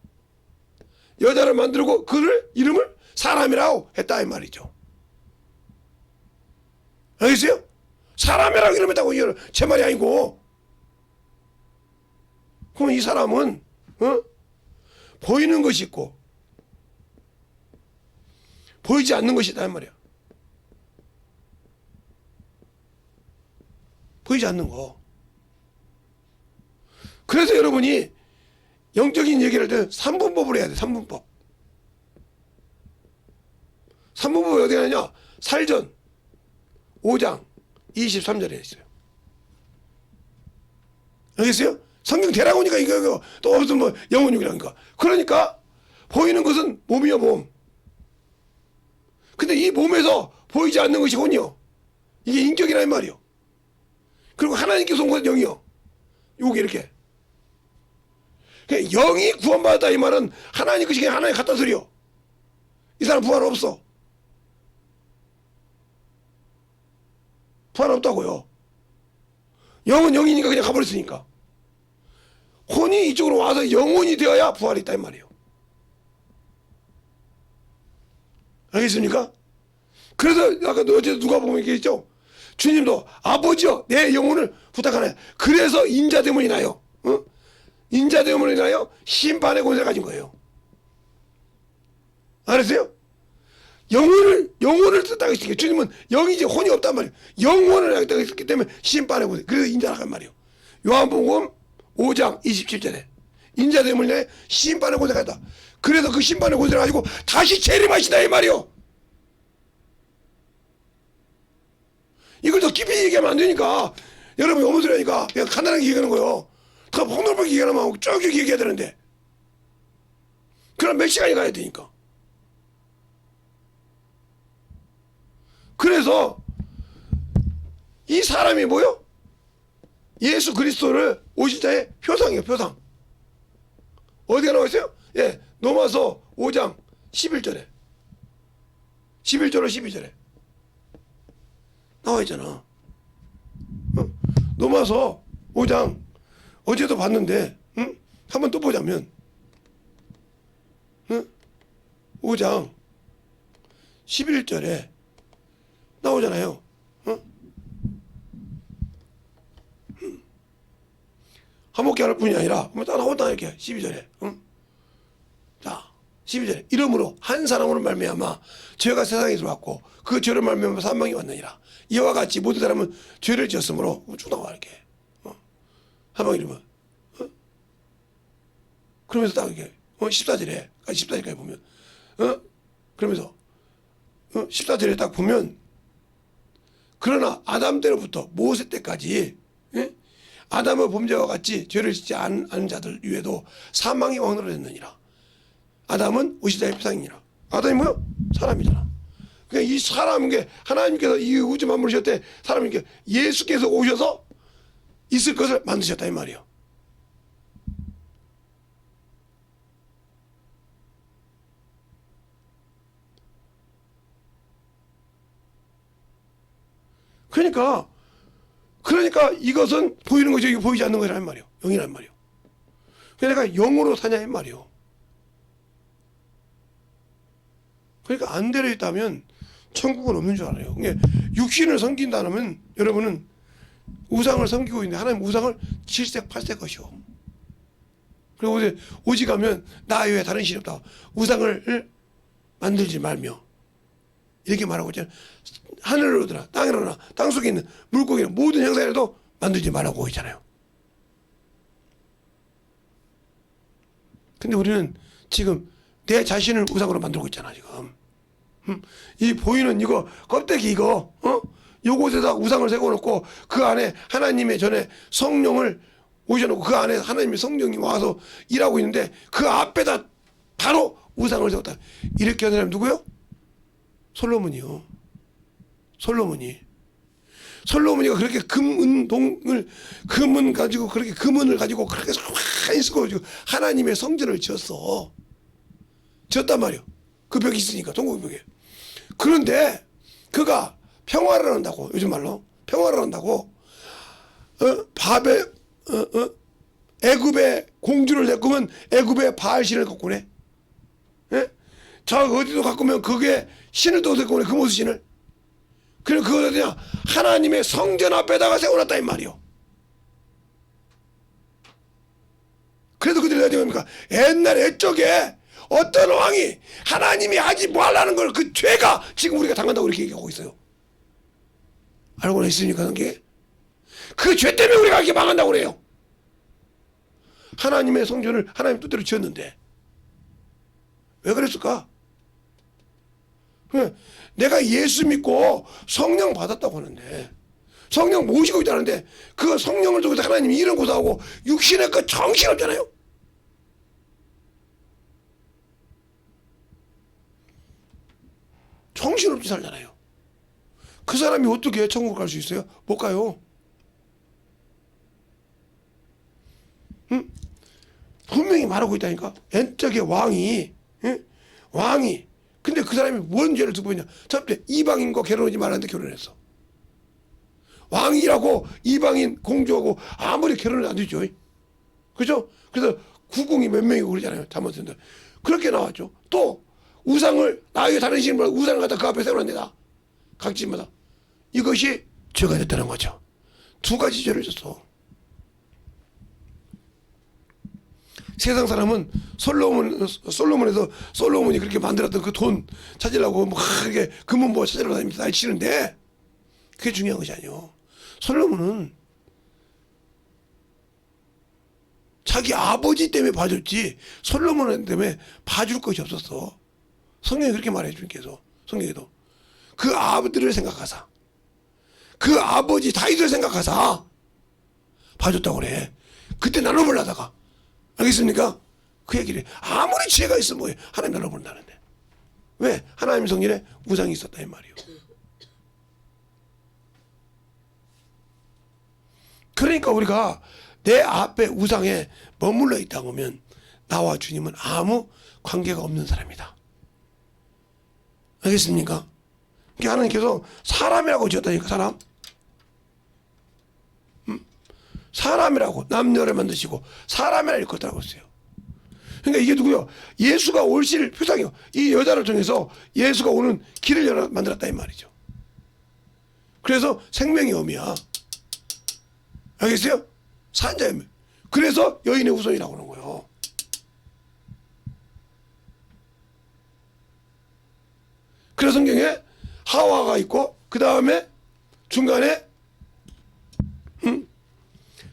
여자를 만들고 그를 이름을 사람이라고 했다 이 말이죠. 알겠어요? 사람이라고 이름했다고 제 말이 아니고. 그럼 이 사람은 보이는 것이 있고 보이지 않는 것이 있다 이 말이야. 보이지 않는 거. 그래서 여러분이 영적인 얘기를 할 때 3분법을 해야 돼. 3분법. 3분법이 어디 가냐? 살전 5장 23절에 있어요. 알겠어요? 성경 대라고니까 이거 또 무슨 뭐 영혼육이라니까. 그러니까 보이는 것은 몸이요 몸. 근데 이 몸에서 보이지 않는 것이 혼이요. 이게 인격이란 말이요. 그리고 하나님께서 온 것은 영이요. 요게 이렇게. 영이 구원받았다 이 말은 하나님 것이 그냥 하나님 갖다 소리요. 이 사람 부활 없어. 부활 없다고요. 영은 영이니까 그냥 가버렸으니까. 혼이 이쪽으로 와서 영혼이 되어야 부활이 있다 이 말이에요. 알겠습니까? 그래서 아까 어제 누가 보면 얘기했죠. 주님도 아버지여 내 영혼을 부탁하네. 그래서 인자됨을 인하여 인자됨을 인하여 심판의 권세를 가진 거예요. 알았어요? 영혼을 뜻하고 있으니까 주님은 영이지 혼이 없단 말이에요. 영혼을 하겠다고 했기 때문에 심판의 권세. 그래서 인자라고 말이에요. 요한복음 5장 27절에 인자됨을 인하여 심판의 권세가 있다. 그래서 그 심판의 권세를 가지고 다시 재림하신다 이 말이요. 이걸 더 깊이 얘기하면 안 되니까 여러분이 어머 소리 하니까 그냥 간단하게 얘기하는 거예요. 더 폭넓게 얘기하면 쭉 얘기해야 되는데 그럼 몇 시간이 가야 되니까. 그래서 이 사람이 뭐요? 예수 그리스도를 오실 자의 표상이에요. 표상. 어디가 나와 있어요? 예, 로마서 5장 11절에 11절로 12절에 나와 있잖아. 로마서 5장 어제도 봤는데, 응? 한번 또 보자면, 응? 5장 11절에 나오잖아요. 한목기 할 뿐이 아니라 다 나온다 이렇게 12절에. 응? 자, 12절에 이러므로 한 사람으로 말미암아 죄가 세상에 들어왔고 그 죄로 말미암아 사망이 왔느니라. 이와 같이 모든 사람은 죄를 지었으므로 쭉 나와 이렇게. 사망이 이러면. 그러면서 딱 이렇게 14절에 14절까지 보면 그러면서 14절에 딱 보면 그러나 아담 때로부터 모세 때까지 아담의 범죄와 같이 죄를 짓지 않은 자들 위에도 사망이 왕노를 했느니라. 아담은 오실 자의 표상이니라. 아담이 뭐야? 사람이잖아. 그러니까 이 사람인 게 하나님께서 이 우주 만물을 지었대. 사람인 게 예수께서 오셔서 있을 것을 만드셨다 이 말이에요. 그러니까 이것은 보이는 거죠. 이거 보이지 않는 거란 말이에요. 영이란 말이에요. 그러니까 영으로 사냐 이 말이에요. 그러니까 안 되려 있다면 천국은 없는 줄 알아요. 그러니까 육신을 섬긴다면 여러분은 우상을 섬기고 있는데 하나님 우상을 7색 8색 것이요. 그리고 오직 하면 나 외에 다른 신이 없다. 우상을 만들지 말며 이렇게 말하고 있잖아요. 하늘로나 땅으로나 땅 속에 있는 물고기나 모든 형상이라도 만들지 말라고 있잖아요. 근데 우리는 지금 내 자신을 우상으로 만들고 있잖아 지금. 이 보이는 이거 껍데기 이거 요곳에다 우상을 세워놓고 그 안에 하나님의 전에 성령을 오셔놓고 그 안에 하나님의 성령이 와서 일하고 있는데 그 앞에다 바로 우상을 세웠다. 이렇게 한 사람이 누구요? 솔로몬이요. 솔로몬이가 그렇게 금은 가지고 그렇게 금은을 가지고 그렇게 많이 쓰고 하나님의 성전을 지었단 말이요. 그 벽이 있으니까 동국 벽에. 그런데 그가 평화를 한다고 요즘 말로 평화를 한다고 애굽의 공주를 데리고면 애굽의 바알신을 갖고 오네. 예? 저 어디도 갖고 오면 그게 신을 또 데리고 오네. 그 모습 신을. 그래 그거 어디냐 하나님의 성전 앞에다가 세워놨다 이 말이요. 그래도 그들이 어디 뭡니까? 옛날 옛적에 어떤 왕이 하나님이 하지 말라는 걸 그 죄가 지금 우리가 당한다고 이렇게 얘기하고 있어요. 알고 있습니까? 그게 그 죄 때문에 우리가 이렇게 망한다고 그래요. 하나님의 성전을 하나님 뜻대로 지었는데 왜 그랬을까? 내가 예수 믿고 성령 받았다고 하는데 성령 모시고 있다는데 그 성령을 두고 하나님이 이런 고사하고 육신의 그 정신없잖아요. 정신없이 살잖아요. 그 사람이 어떻게 천국 갈 수 있어요? 못 가요. 응? 분명히 말하고 있다니까. 옛적의 왕이 응? 왕이 근데 그 사람이 뭔 죄를 두고 있냐. 첫 번째 이방인과 결혼하지 말라는데 결혼했어. 왕이라고 이방인 공주하고 아무리 결혼을 안 되죠. 그죠? 그래서 구궁이 몇 명이고 그러잖아요. 잘못했는데 그렇게 나왔죠. 또 우상을 나의 다른 신을 우상을 갖다 그 앞에 세워놨다. 각 집마다 이것이 죄가 됐다는 거죠. 두 가지 죄를 졌어. 세상 사람은 솔로몬이 그렇게 만들었던 그 돈 찾으려고 뭐 그렇게 금은 뭐 찾으려고 다니면서 날 치는데 그게 중요한 것이 아니요. 솔로몬은 자기 아버지 때문에 봐줬지 솔로몬 때문에 봐줄 것이 없었어. 성경이 그렇게 말해 주님께서 성경에도 그 아버지를 생각하사 그 아버지 다윗을 생각하사 봐줬다고 그래. 그때 나눠 보려다가 알겠습니까? 그 얘기를 아무리 죄가 있으면 뭐해 하나님 나눠 본다는데 왜? 하나님 성전에 우상이 있었다 이 말이요. 그러니까 우리가 내 앞에 우상에 머물러 있다 보면 나와 주님은 아무 관계가 없는 사람이다. 알겠습니까? 그러니까 하나님께서 사람이라고 지었다니까. 사람. 사람이라고 남녀를 만드시고 사람이라 일컫더라고 했어요. 그러니까 이게 누구요? 예수가 올실 표상이요. 이 여자를 통해서 예수가 오는 길을 만들었다 이 말이죠. 그래서 생명의 어미야. 알겠어요? 산자의 어미. 그래서 여인의 후손이라고 하는 거예요. 그래서 성경에 하와가 있고 그 다음에 중간에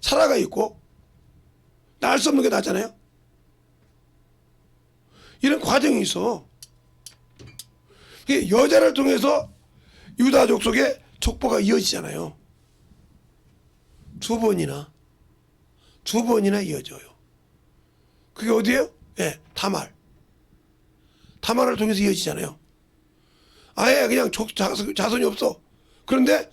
사라가 있고 날 수 없는 게 나잖아요. 이런 과정이 있어. 여자를 통해서 유다족 속에 족보가 이어지잖아요. 두 번이나 이어져요. 그게 어디예요? 예, 다말. 다말을 통해서 이어지잖아요. 아예 그냥 자손이 없어. 그런데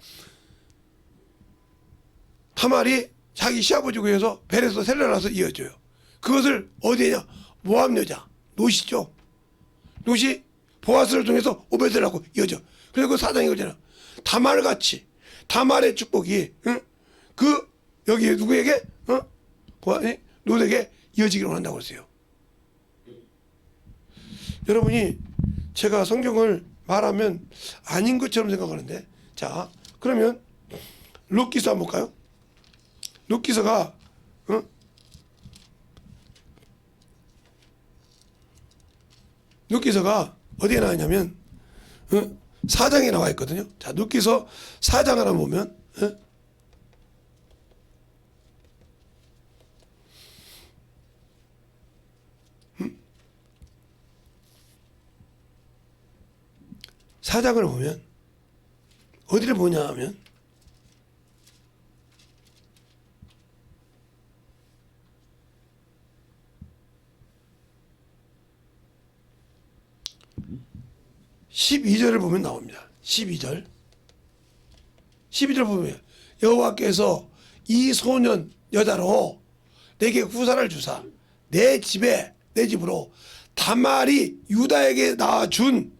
다말이 자기 시아버지고 해서 벨에서 셀러라서 이어져요. 그것을 어디에냐? 모압 여자 롯이죠. 롯이 보아스를 통해서 오벳을 하고 이어져. 그래서 그 사장이 그러잖아. 다말같이 다말의 축복이 그 여기 누구에게 롯에게 이어지기를 원한다고 했어요. 여러분이 제가 성경을 말하면 아닌 것처럼 생각하는데, 자 그러면 롯기서 한번 볼까요? 롯기서가 롯기서가 어디에 나왔냐면 4장에 나와 있거든요. 자, 롯기서 4장 하나 보면 사장을 보면 어디를 보냐 하면 12절을 보면 나옵니다. 12절 보면 여호와께서 이 소년 여자로 내게 후사를 주사 내 집으로 다말이 유다에게 낳아준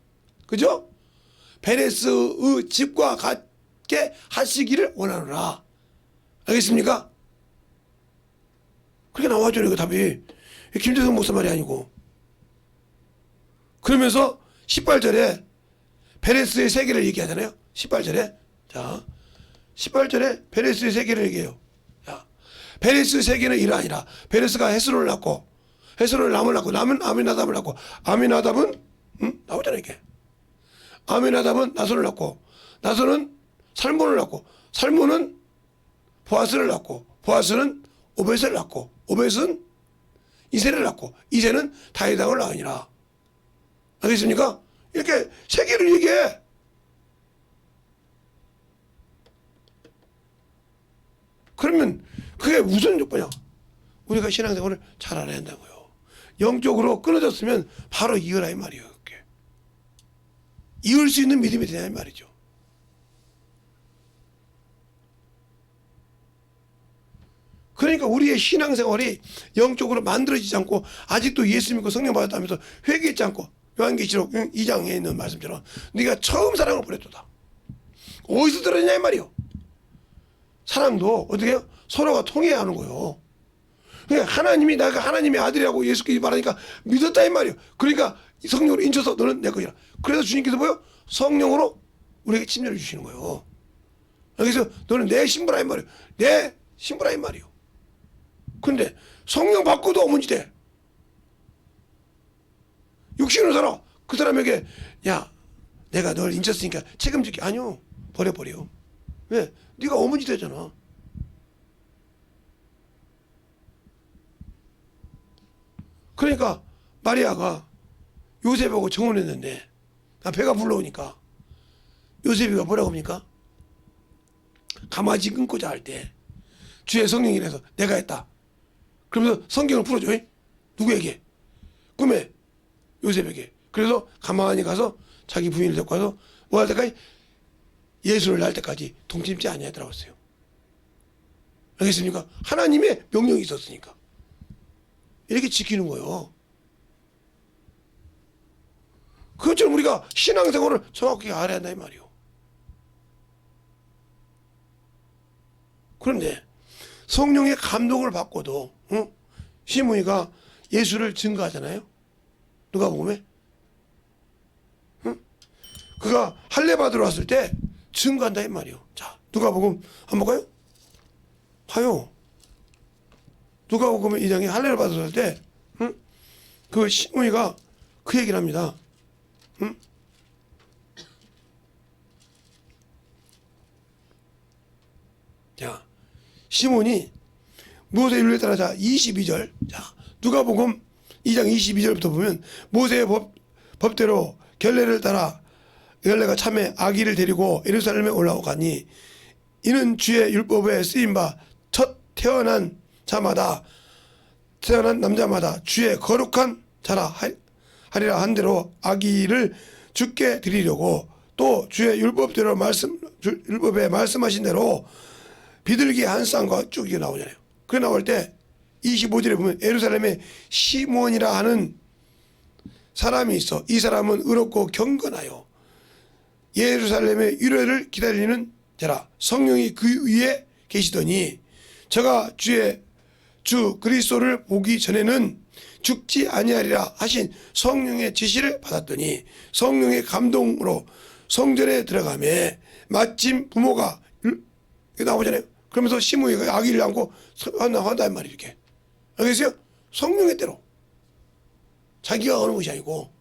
그죠? 베레스의 집과 같게 하시기를 원하노라. 알겠습니까? 그렇게 나와줘요. 이거 답이. 김재성 목사 말이 아니고. 그러면서 18절에 베레스의 세계를 얘기하잖아요. 18절에. 자, 18절에 베레스의 세계를 얘기해요. 자, 베레스의 세계는 이러하니라. 베레스가 헤스론을 낳고, 헤스론을 남을 낳고, 남은 아미나답을 낳고, 아미나답은, 나오잖아요, 이게. 아미나답은 나손을 낳고, 나손은 살몬을 낳고, 살몬은 보아스를 낳고, 보아스는 오벳을 낳고, 오벳은 이세를 낳고, 이세는 다윗왕을 낳으니라. 알겠습니까? 이렇게 세계를 얘기해. 그러면 그게 무슨 조건이야? 우리가 신앙생활을 잘 알아야 한다고요. 영적으로 끊어졌으면 바로 이으라 이 말이에요. 그게. 이을 수 있는 믿음이 되냐 이 말이죠. 그러니까 우리의 신앙생활이 영적으로 만들어지지 않고 아직도 예수 믿고 성령 받았다면서 회개했지 않고 요한계시록 2장에 있는 말씀처럼 네가 처음 사랑을 버렸도다. 어디서 들었냐 이 말이요. 사람도 어떻게 해요? 서로가 통해야 하는 거예요. 그러니까 하나님이 내가 하나님의 아들이라고 예수께서 말하니까 믿었다 이 말이에요. 그러니까 성령으로 인쳐서 너는 내 거야. 그래서 주님께서 뭐요? 성령으로 우리에게 침례를 주시는 거예요. 그래서 너는 내 신부라 이 말이에요. 내 신부라 이 말이에요. 근데 성령 받고도 어머니 돼. 육신으로 살아. 그 사람에게 야 내가 널 인쳤으니까 책임질게. 아니요. 버려버려. 왜? 네가 어머니 되잖아. 그러니까 마리아가 요셉하고 정혼했는데 배가 불러오니까 요셉이가 뭐라고 합니까? 가마지 끊고자 할 때 주의 성령이라서 내가 했다. 그러면서 성경을 풀어줘. 누구에게? 꿈에 요셉에게. 그래서 가만히 가서 자기 부인을 데리고 가서 뭐 할 때까지 예수를 낳을 때까지 동침지 아니하더라고 했어요. 알겠습니까? 하나님의 명령이 있었으니까 이렇게 지키는 거예요. 그것처럼 우리가 신앙생활을 정확하게 알아야 한다 이 말이에요. 그런데 성령의 감동을 받고도 시므이가 예수를 증거하잖아요. 누가 보면 그가 할례 받으러 왔을 때 증거한다 이 말이에요. 자, 누가복음 한번 볼까요? 봐요. 누가복음 2장에 할례를 받았을 때 그 시므이가 그 얘기를 합니다. 자, 시몬이 모세의 율례에 따라 자 22절. 자, 누가복음 2장 22절부터 보면 모세의 법대로 결례를 따라 결례가 참에 아기를 데리고 예루살렘에 올라오가니 이는 주의 율법에 쓰인 바 첫 태어난 남자마다 주의 거룩한 자라 하리라 한 대로 아기를 주께 드리려고 또 주의 율법에 말씀하신 대로 비둘기 한 쌍과 쭉 이게 나오잖아요. 그 나올 때 25절에 보면 예루살렘에 시몬이라 하는 사람이 있어. 이 사람은 의롭고 경건하여 예루살렘의 유래를 기다리는 자라. 성령이 그 위에 계시더니 저가 주 그리스도를 보기 전에는 죽지 아니하리라 하신 성령의 지시를 받았더니 성령의 감동으로 성전에 들어가매 마침 부모가 나오잖아요. 그러면서 시므이가 아기를 안고 한다는 말이 이렇게. 알겠어요? 성령의 대로. 자기가 하는 것이 아니고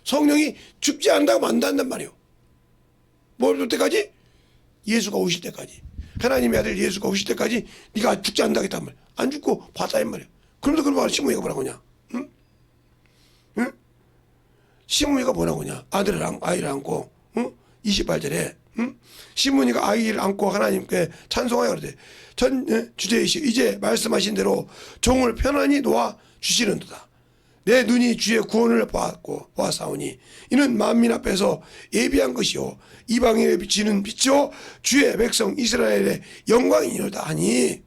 성령이 죽지 않는다고 만든단 말이에요. 뭘 때까지? 예수가 오실 때까지. 하나님의 아들 예수가 오실 때까지 네가 죽지 않는다겠단 말이야. 안 죽고 봤다 이 말이야. 그러면서 그런 말 시므이가 뭐라고 하냐? 응? 응? 시므이가 뭐라고 하냐? 아이를 안고 28절에 시므이가 아이를 안고 하나님께 찬송하여 그러되 주제이시 이제 말씀하신 대로 종을 편안히 놓아 주시는도다. 내 눈이 주의 구원을 보았사오니 이는 만민 앞에서 예비한 것이요 이방인에 비치는 빛이요 주의 백성 이스라엘의 영광이니로다 하니.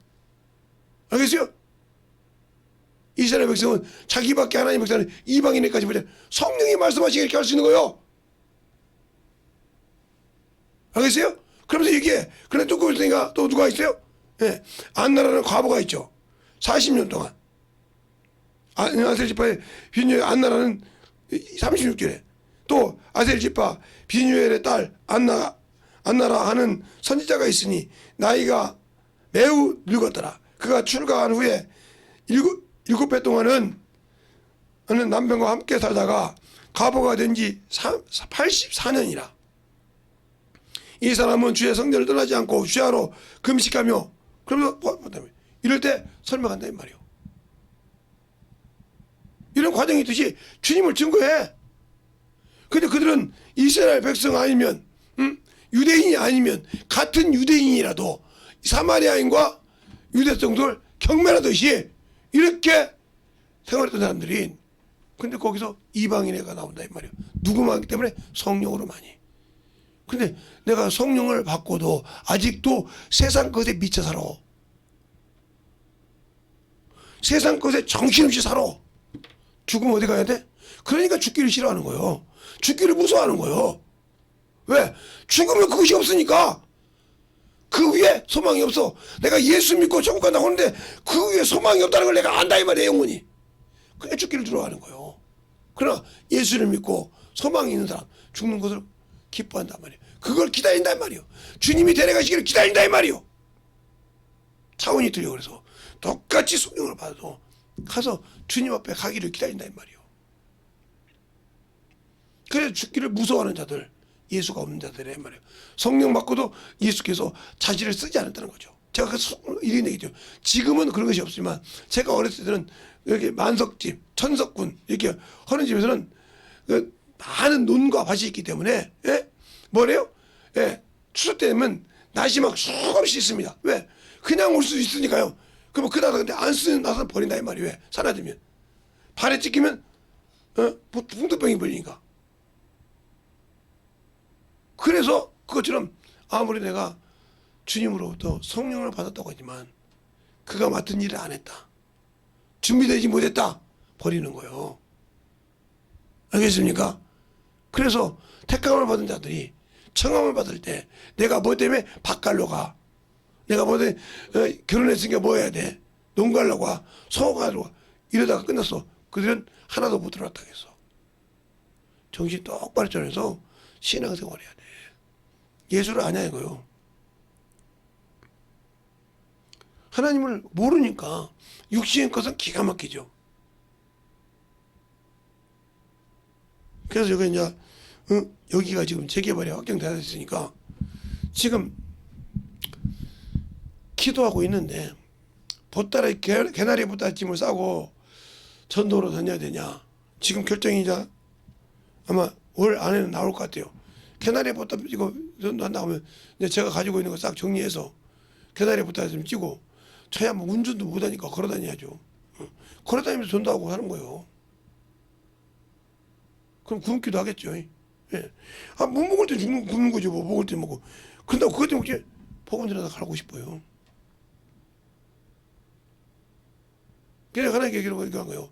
알겠어요? 이스라엘 백성은 자기밖에 하나님 백성은 이방인에까지 보자 성령이 말씀하시게 이렇게 할 수 있는 거예요. 알겠어요? 그러면서 이게 그래 또 그러니까 또 누가 있어요? 예, 안나라는 과부가 있죠. 40년 동안 아셀 지파의 비누엘 안나라는 36절에 또 아셀 지파 비누엘의 딸 안나라 하는 선지자가 있으니 나이가 매우 늙었더라. 그가 출가한 후에 일곱 해 동안은 남편과 함께 살다가 과부가 된 지 84년이라. 이 사람은 주의 성전을 떠나지 않고 주야로 금식하며 그러면서 이럴 때 설명한다 이 말이에요. 이런 과정이 있듯이 주님을 증거해. 근데 그들은 이스라엘 백성 아니면 유대인이 아니면 같은 유대인이라도 사마리아인과 유대성들 경멸하듯이 이렇게 생활했던 사람들이 근데 거기서 이방인 애가 나온다 이 말이에요. 누구만 하기 때문에 성령으로 많이. 근데 내가 성령을 받고도 아직도 세상 것에 미쳐 살아. 세상 것에 정신없이 살아. 죽으면 어디 가야 돼? 그러니까 죽기를 싫어하는 거예요. 죽기를 무서워하는 거예요. 왜? 죽으면 그것이 없으니까. 그 위에 소망이 없어. 내가 예수 믿고 천국 간다고 하는데 그 위에 소망이 없다는 걸 내가 안다 이 말이에요. 영혼이. 그래 죽기를 두려워하는 거예요. 그러나 예수를 믿고 소망이 있는 사람 죽는 것을 기뻐한단 말이에요. 그걸 기다린다 이 말이에요. 주님이 데려가시기를 기다린다 이 말이에요. 차원이 틀려. 그래서 똑같이 성령을 받아도 가서 주님 앞에 가기를 기다린다 이 말이에요. 그래서 죽기를 무서워하는 자들, 예수가 없는 자들의 말이에요. 성령 받고도 예수께서 자질을 쓰지 않았다는 거죠. 제가 이런 얘기죠. 지금은 그런 것이 없지만 제가 어렸을 때는 이렇게 만석집, 천석군 이렇게 하는 집에서는 많은 논과 밭이 있기 때문에 뭐래요? 추석 때면 날씨 막 수없이 있습니다. 왜? 그냥 올 수 있으니까요. 그러면 그다가 근데 안 쓰는 나서 버린다 이 말이 왜? 사라지면 발에 찍히면 풍토병이 걸리니까. 그래서 그것처럼 아무리 내가 주님으로부터 성령을 받았다고 하지만 그가 맡은 일을 안 했다. 준비되지 못했다. 버리는 거예요. 알겠습니까? 그래서 택함을 받은 자들이 청함을 받을 때 내가 뭐 때문에 밭갈러 가. 내가 뭐 때문에 결혼했으니까 뭐 해야 돼. 농가하러 가. 소가하러 가. 이러다가 끝났어. 그들은 하나도 못 들어왔다 했어. 정신 똑바로 차려서 신앙생활 해야 돼. 예수를 아냐 이거요. 하나님을 모르니까 육신의 것은 기가 막히죠. 그래서 여기 이제 여기가 지금 재개발이 확정되어 있으니까 지금 기도하고 있는데 보따리 개나리 보따리찜을 싸고 전도로 다녀야 되냐. 지금 결정이 이제 아마 올 안에는 나올 것 같아요. 개나리 보따리 이거 전도한다고 하면 이제 제가 가지고 있는 거 싹 정리해서 개나리 보따리찜 찌고 저야 뭐 운전도 못하니까 걸어 다녀야죠. 걸어 다니면서 전도하고 하는 거예요. 그럼 굶기도 하겠죠. 예. 못 먹을 때 굶는 거죠. 뭐 먹을 때 먹고. 그런다고 그것 때문에 복음 전하다 가고 싶어요. 그래서 하나님께 이렇게 한 거예요.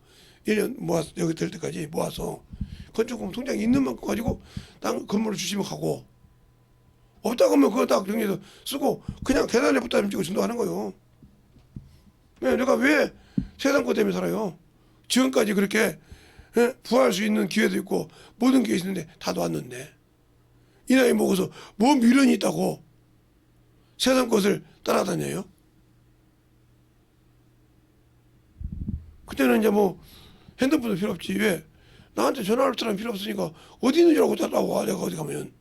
1년 모아서 여기 될 때까지 모아서 건축금 통장에 있는 만큼 가지고 땅 건물을 주시면 가고 없다 그러면 그거 딱 정리해서 쓰고 그냥 계단에부터 찍고 전도하는 거예요. 내가 왜 세상 것 때문에 살아요? 지금까지 그렇게 부활할 수 있는 기회도 있고 모든 기회 있는데 다 놓았는데 이 나이 먹어서 뭐 미련이 있다고 세상 것을 따라다녀요? 그때는 이제 뭐 핸드폰도 필요 없지. 왜? 나한테 전화할 사람 필요 없으니까 어디 있는 줄 알고 따라와. 내가 어디 가면.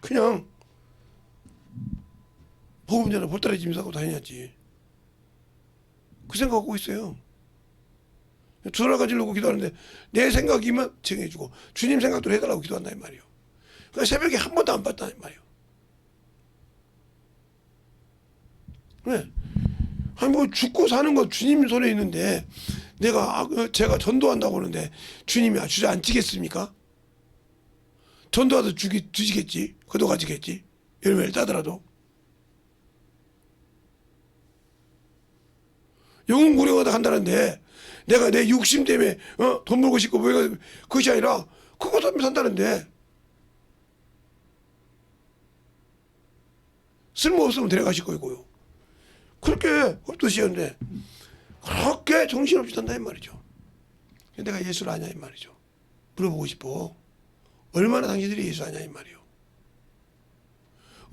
그냥 복음 전에 보따리 짐 싸고 다녔지. 그 생각하고 있어요. 전화 가지려고 기도하는데 내 생각이면 정해주고 주님 생각도 해달라고 기도한다 이 말이에요. 그러니까 새벽에 한 번도 안 봤다 이 말이에요. 왜? 아니 뭐 죽고 사는 거 주님 손에 있는데 내가 제가 전도한다고 하는데 주님이 주저앉히겠습니까? 전도하다 주시겠지. 그도 가지겠지. 열매를 따더라도. 영혼 구령하다 한다는데 내가 내 육심 때문에 돈 벌고 싶고 뭐 그것이 아니라 그것 때문에 산다는데 쓸모없으면 데려가실 거고요. 그렇게 엎드시는데 그렇게 정신없이 산다 이 말이죠. 내가 예수를 아냐 이 말이죠. 물어보고 싶어. 얼마나 당신들이 예수 아냐 이 말이요.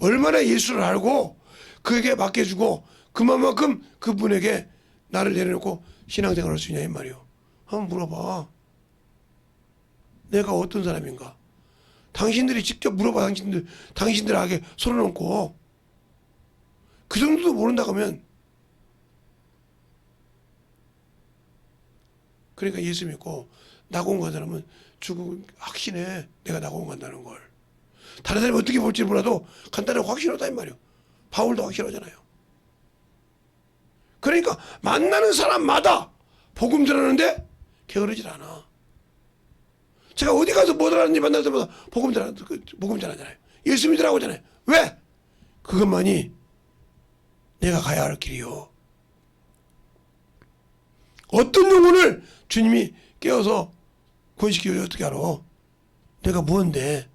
얼마나 예수를 알고 그에게 맡겨주고 그만큼 그분에게 나를 내려놓고 신앙생활을 할 수 있냐 이 말이요. 한번 물어봐. 내가 어떤 사람인가. 당신들이 직접 물어봐. 당신들에게 손을 얹고 그 정도도 모른다 그러면 그러니까 예수 믿고 낙원 간 사람은 죽음 확신해. 내가 낙원 간다는 걸. 다른 사람이 어떻게 볼지 몰라도 간다는 확신하다 이 말이에요. 바울도 확신하잖아요. 그러니까 만나는 사람마다 복음 전하는데 게으르질 않아. 제가 어디 가서 뭐 하는지 만날 때마다 복음 전하잖아요. 예수 믿으라고 하잖아요. 왜? 그것만이 내가 가야 할 길이요. 어떤 영혼을 주님이 깨워서 구원시키려 어떻게 알아? 내가 뭔데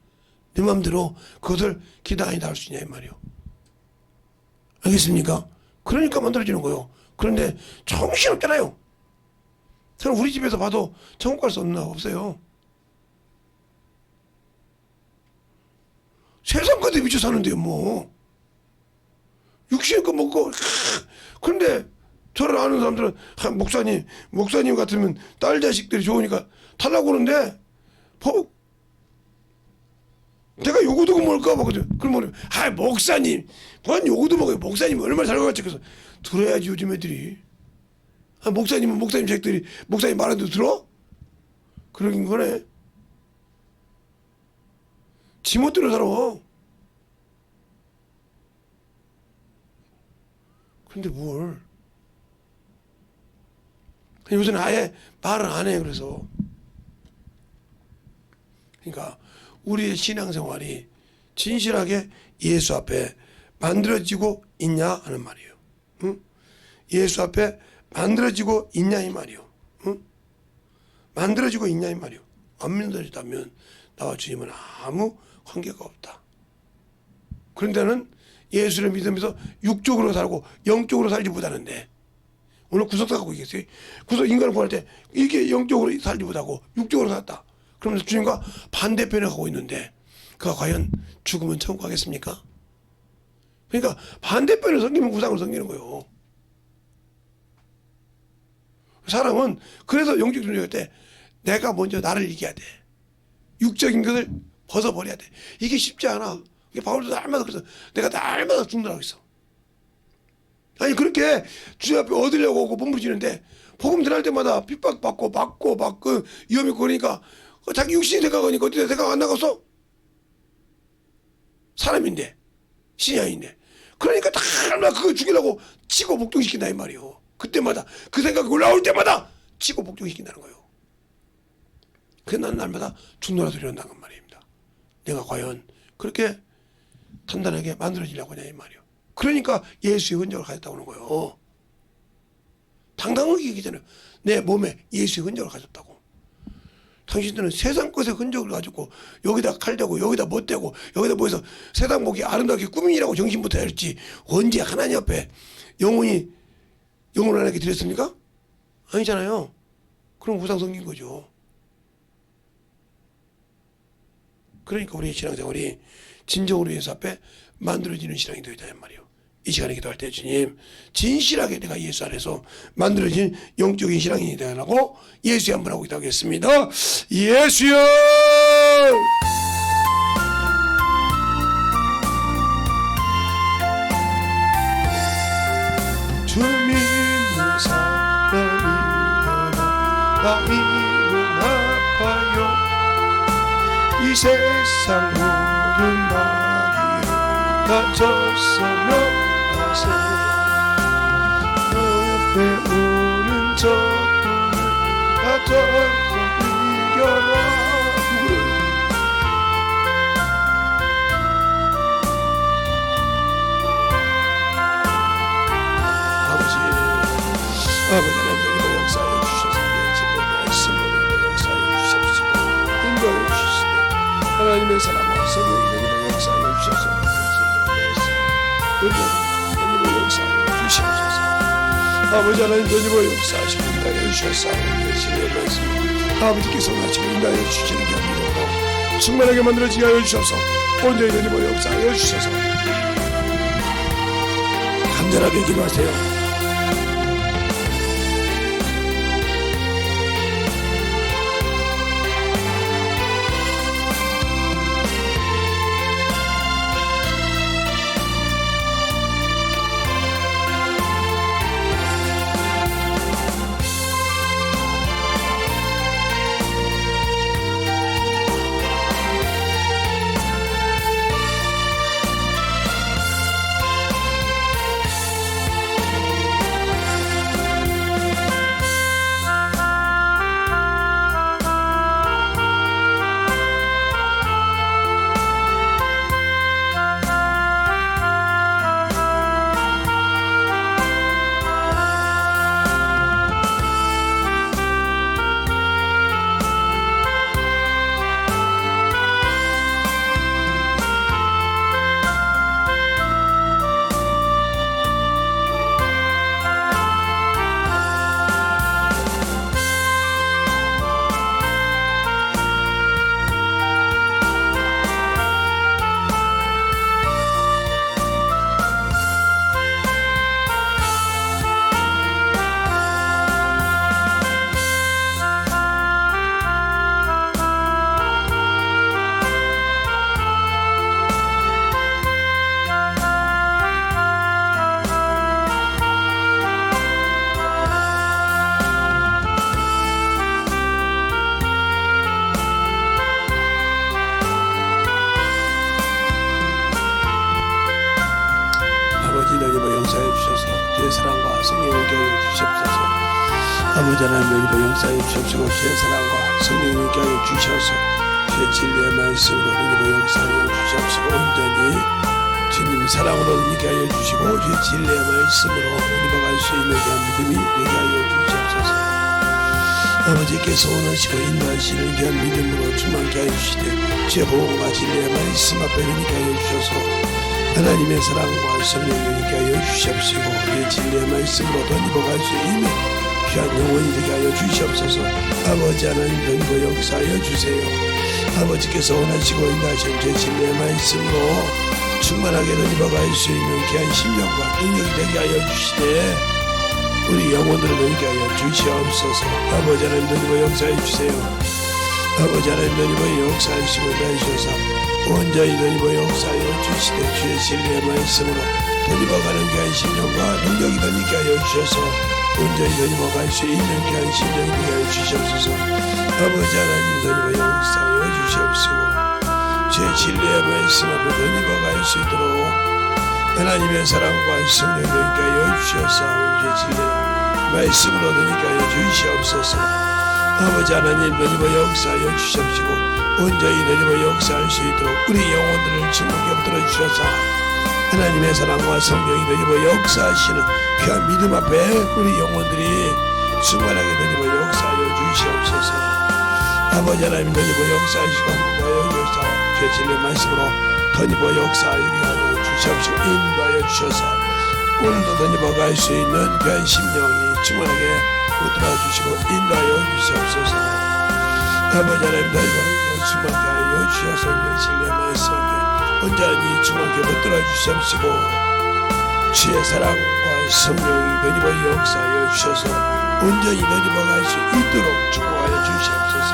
내 마음대로 그것을 기도 아니다 할 수 있냐 이 말이요. 알겠습니까? 그러니까 만들어지는 거예요. 그런데 정신없잖아요. 저는 우리 집에서 봐도 천국 갈 수 없나 없어요. 세상 것에 미쳐 사는데요 뭐. 육신의 거 먹고 그런데 저를 아는 사람들은 목사님 같으면 딸 자식들이 좋으니까 달라고 그러는데 내가 요거도 먹을까 보거든. 그러면 목사님 뭔 요거도 먹어요. 목사님 얼마나 잘 가르쳐. 그래서 들어야지 요즘 애들이. 목사님은 목사님 자식들이 목사님 말하는 데 들어? 그러긴 거네. 지멋대로 살아. 근데 뭘. 요새는 아예 말을 안 해. 그래서 그러니까 우리의 신앙생활이 진실하게 예수 앞에 만들어지고 있냐 하는 말이에요. 응? 예수 앞에 만들어지고 있냐 이 말이에요. 응? 만들어지고 있냐 이 말이에요. 안 만들어지다면 나와 주님은 아무 관계가 없다. 그런데는 예수를 믿으면서 육적으로 살고 영적으로 살지 못하는데, 오늘 구속사 갖고 얘기했어요. 구속 인간을 구할 때 이게 영적으로 살지 못하고 육적으로 살았다. 그러면서 주님과 반대편에 가고 있는데 그가 과연 죽으면 천국 가겠습니까? 그러니까 반대편을 섬기면 우상을 섬기는 거예요. 사람은 그래서 영적 존재할 때 내가 먼저 나를 이겨야 돼. 육적인 것을 벗어버려야 돼. 이게 쉽지 않아. 이게 바울도 날마다 그래서 내가 날마다 죽는다고 했어. 아니 그렇게 주님 앞에 얻으려고 오고 몸부림치는데 복음 전할 때마다 핍박받고 맞고 위험이 그러니까 자기 육신이 생각하니까 어디 생각 안 나갔어? 사람인데 신이 아닌데 그러니까 날마다 그거 죽이려고 치고 복종시킨다 이 말이에요. 그때마다 그 생각이 올라올 때마다 치고 복종시킨다는 거예요. 그래서 나는 날마다 죽노라 소리 한다는 말입니다. 내가 과연 그렇게 단단하게 만들어지려고 하냐 이 말이에요. 그러니까 예수의 흔적을 가졌다고 하는 거예요. 당당하게 얘기잖아요. 내 몸에 예수의 흔적을 가졌다고. 당신들은 세상 것의 흔적을 가지고 여기다 칼대고 여기다 못대고 여기다 뭐 해서 세상 보기 아름답게 꾸민이라고 정신부터 했지 언제 하나님 앞에 영혼을 하나님께 드렸습니까? 아니잖아요. 그럼 우상 섬긴 거죠. 그러니까 우리의 신앙생활이 진정으로 예수 앞에 만들어지는 신앙이 되어야 된단 말이에요. 이 시간에 기도할 때 주님 진실하게 내가 예수 안에서 만들어진 영적인 신앙이 되라고 예수의 한번 하고 기도하겠습니다. 예수여 주 믿는 사람이 마음은 아파요. 이 세상 모든 마귀에 다쳤으면 하세. 옆에 오는 적군을 다 덮고 이겨라. 아버지 하나님 역사해 주셔서 예수님의 말씀으로 역사해 주십시오. 인도해 주시되 하나님의 사랑과 성령의 역사해 주셔서 하나님의 역사해 주시옵소서. 아버지 하나님 너희의 역사하시고 인도해 주셔서 예수님의 말씀 아버지께서 나치고 인도해 주시는 게 아니라 충만하게 만들어지게 하여 주셔서 온전히 너희의 역사해 주셔서 간절하게 기도하세요. 아버지 하나님 너희도 용서해 주시옵시고 주의 사랑과 성령을 함께 하여 주셔서 주의 진리의 말씀으로 주님의 역사하여 주시옵시고 온전히 주님 사랑으로 되게 하여 주시고 주의 진리의 말씀으로 은혜받을 수 있는 믿음이 되게 하여 주시옵소서. 아버지께서 원하시고 인도하시는 귀한 믿음으로 충만케 하여 주시되 주의 보험과 진리의 말씀 앞에 되게 하여 주셔서 하나님의 사랑과 성령을 되게 하여 주시옵시고 주의 진리의 말씀으로 덧입어갈 수 있는 귀한 영혼이 되게 하여 주시옵소서. 아버지 하나님 덧입어 역사하여 주세요. 아버지께서 원하시고 인도하시는 주의 진리의 말씀으로 충만하게 덧입어갈 수 있는 귀한 심령과 능력이 되게 하여 주시되 우리 영혼들을 되게 하여 주시옵소서. 아버지 하나님 덧입어 역사해 주세요. 아버지 하나님 덧입어 역사하시고 인도하셔서 온전히 덧입어 역사하여 주시되 주의 진리의 말씀으로 덧입어가는 귀한 심령과 능력이 덧입게 하여 주셔서 온전히 덧입어갈 수 있는 귀한 심령이 되게 하여 주시옵소서. 아버지 하나님 덧입어 역사하여 주시옵시고 주의 진리의 말씀 앞에 덧입어갈 수 있도록 하나님의 사랑과 성령을 되게 하여 주셔서 주의 진리의 말씀으로 되게 하여 주시옵소서. 아버지 하나님 덧입어 역사하여 주시옵시고 온전히 덧입어 역사할 수 있도록 우리 영혼들을 충만하게 붙들어 주셔서 하나님의 사랑과 성령이 덧입어 역사하시는 귀한 믿음 앞에 우리 영혼들이 충만하게 덧입어 역사하여 주시옵소서. 아버지 하나님 덧입어 역사하시고 인도하여 주셔서 주의 진리의 말씀으로 덧입어 역사하여 주시옵시고 인도하여 주셔서 오늘도 덧입어 갈 수 있는 귀한 심령이 충만하게 붙들어 주시고 인도하여 주시옵소서. 아버지 하나님 덧입어 충만하게 하여 주셔서 주의 진리의 말씀에 온전히 충만하게 붙들어 주시옵시고 주의 사랑과 성령이 덧입어 역사하여 주셔서 온전히 덧입어 갈 수 있도록 축복하여 주시옵소서.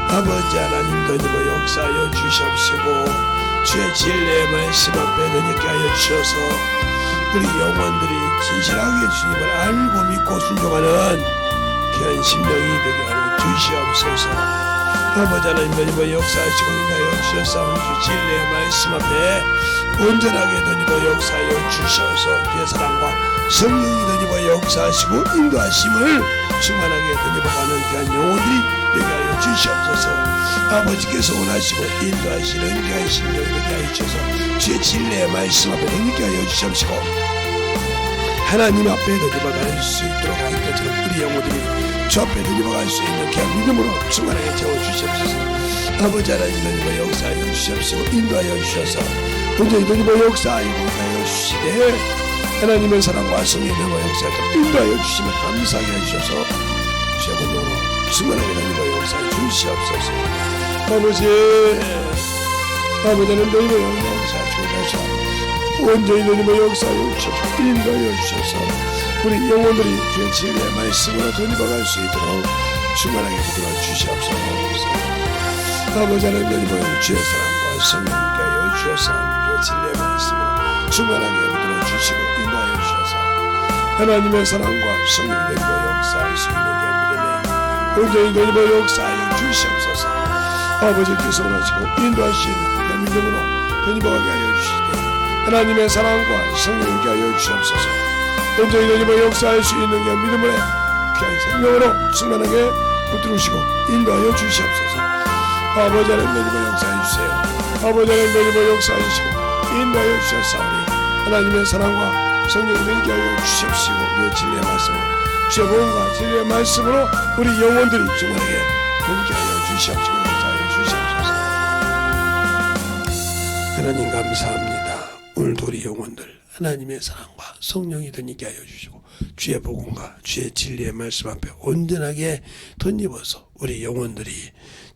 아버지 하나님 덧입어 역사하여 주시옵시고 주의 진리의 말씀 앞에 덧입게 하여 주셔서 우리 영혼들이 진실하게 주님을 알고 믿고 순종하는 귀한 심령이 되게 하여 주시옵소서. 아버지 하나님 덧입어 역사하시고 인하여 주셔서 주 진리의 말씀 앞에 온전하게 덧입어 역사하여 주셔서 주의 사랑과 성령이 덧입어 역사하시고 인도하심을 충만하게 덧입어가는 귀한 영혼들이 되게 하여 주시옵소서. 아버지께서 원하시고 인도하시는 귀한 심령이 되게 하여 주셔서 주의 진리의 말씀 앞에 덧입게 하여 주시옵시고 하나님 앞에 덧입어갈 수 있도록 할 것처럼 우리 영혼들이 주 앞에 덧입어갈 수 있는 귀한 믿음으로 충만하게 채워주시옵소서. 아버지 하나님 덧입어 역사하여 주시옵시고 인도하여 주셔서 온전히 덧입어 역사하여 주시되 하나님의 사랑과 성령의 역사에 인도하여 주시면 감사하게 해주셔서 주의 권능으로 충만하게 덧입어 역사해 주시옵소서. 아버지 하나님 덧입어 역사해 주셔서 온전히 덧입어 역사하여 주셔서 인도하여 주셔서 우리 영혼들이 주의 진리의 말씀으로 덧입어갈 수 있도록 충만하게 붙들어 주시옵소서. 아버지 하나님 덧입어 주의 사랑과 성령께 하여 주셔서 주의 진리의 말씀으로 충만하게 붙들어 주시고 인도하여 주셔서 하나님의 사랑과 성령이 덧입어 역사할 수 있는 게 믿음에 온전히 덧입어 역사하여 주시옵소서. 아버지께서 원하시고 인도하시는 그 믿음으로 덧입어가게 하여 주시되 하나님의 사랑과 성령께 하여 주시옵소서. 온전히 덧입어 역사할 수 있는 게 믿음으로 귀한 생명으로 충만하게 붙들으시고 인도하여 주시옵소서. 아버지 하나님 덧입어 역사해 주세요. 아버지 하나님 덧입어 역사해 주시고 인도하여 주셨사오니 하나님의 사랑과 성령을 되게 하여 주시옵시고 우리의 진리의 말씀으로 주의 복음과 진리의 말씀으로 우리 영혼들이 충만하게 되게 하여 주시옵시고 역사하여 주시옵소서. 하나님 감사합니다. 오늘도 우리 영혼들 하나님의 사랑과 성령이 되게 하여 주시고 주의 복음과 주의 진리의 말씀 앞에 온전하게 덧입어서 우리 영혼들이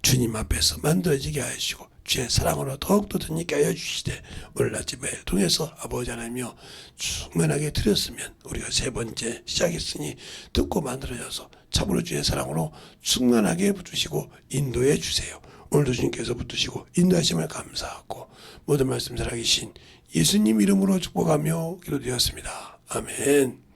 주님 앞에서 만들어지게 하시고 주의 사랑으로 더욱더 덧입게 하여 주시되 오늘 아침 매일 통해서 아버지 하나님이여 충만하게 드렸으면 우리가 세 번째 시작했으니 듣고 만들어져서 참으로 주의 사랑으로 충만하게 붙으시고 인도해 주세요. 오늘도 주님께서 붙으시고 인도하심을 감사하고 모든 말씀 살아계신 예수님 이름으로 축복하며 기도드렸습니다. 아멘.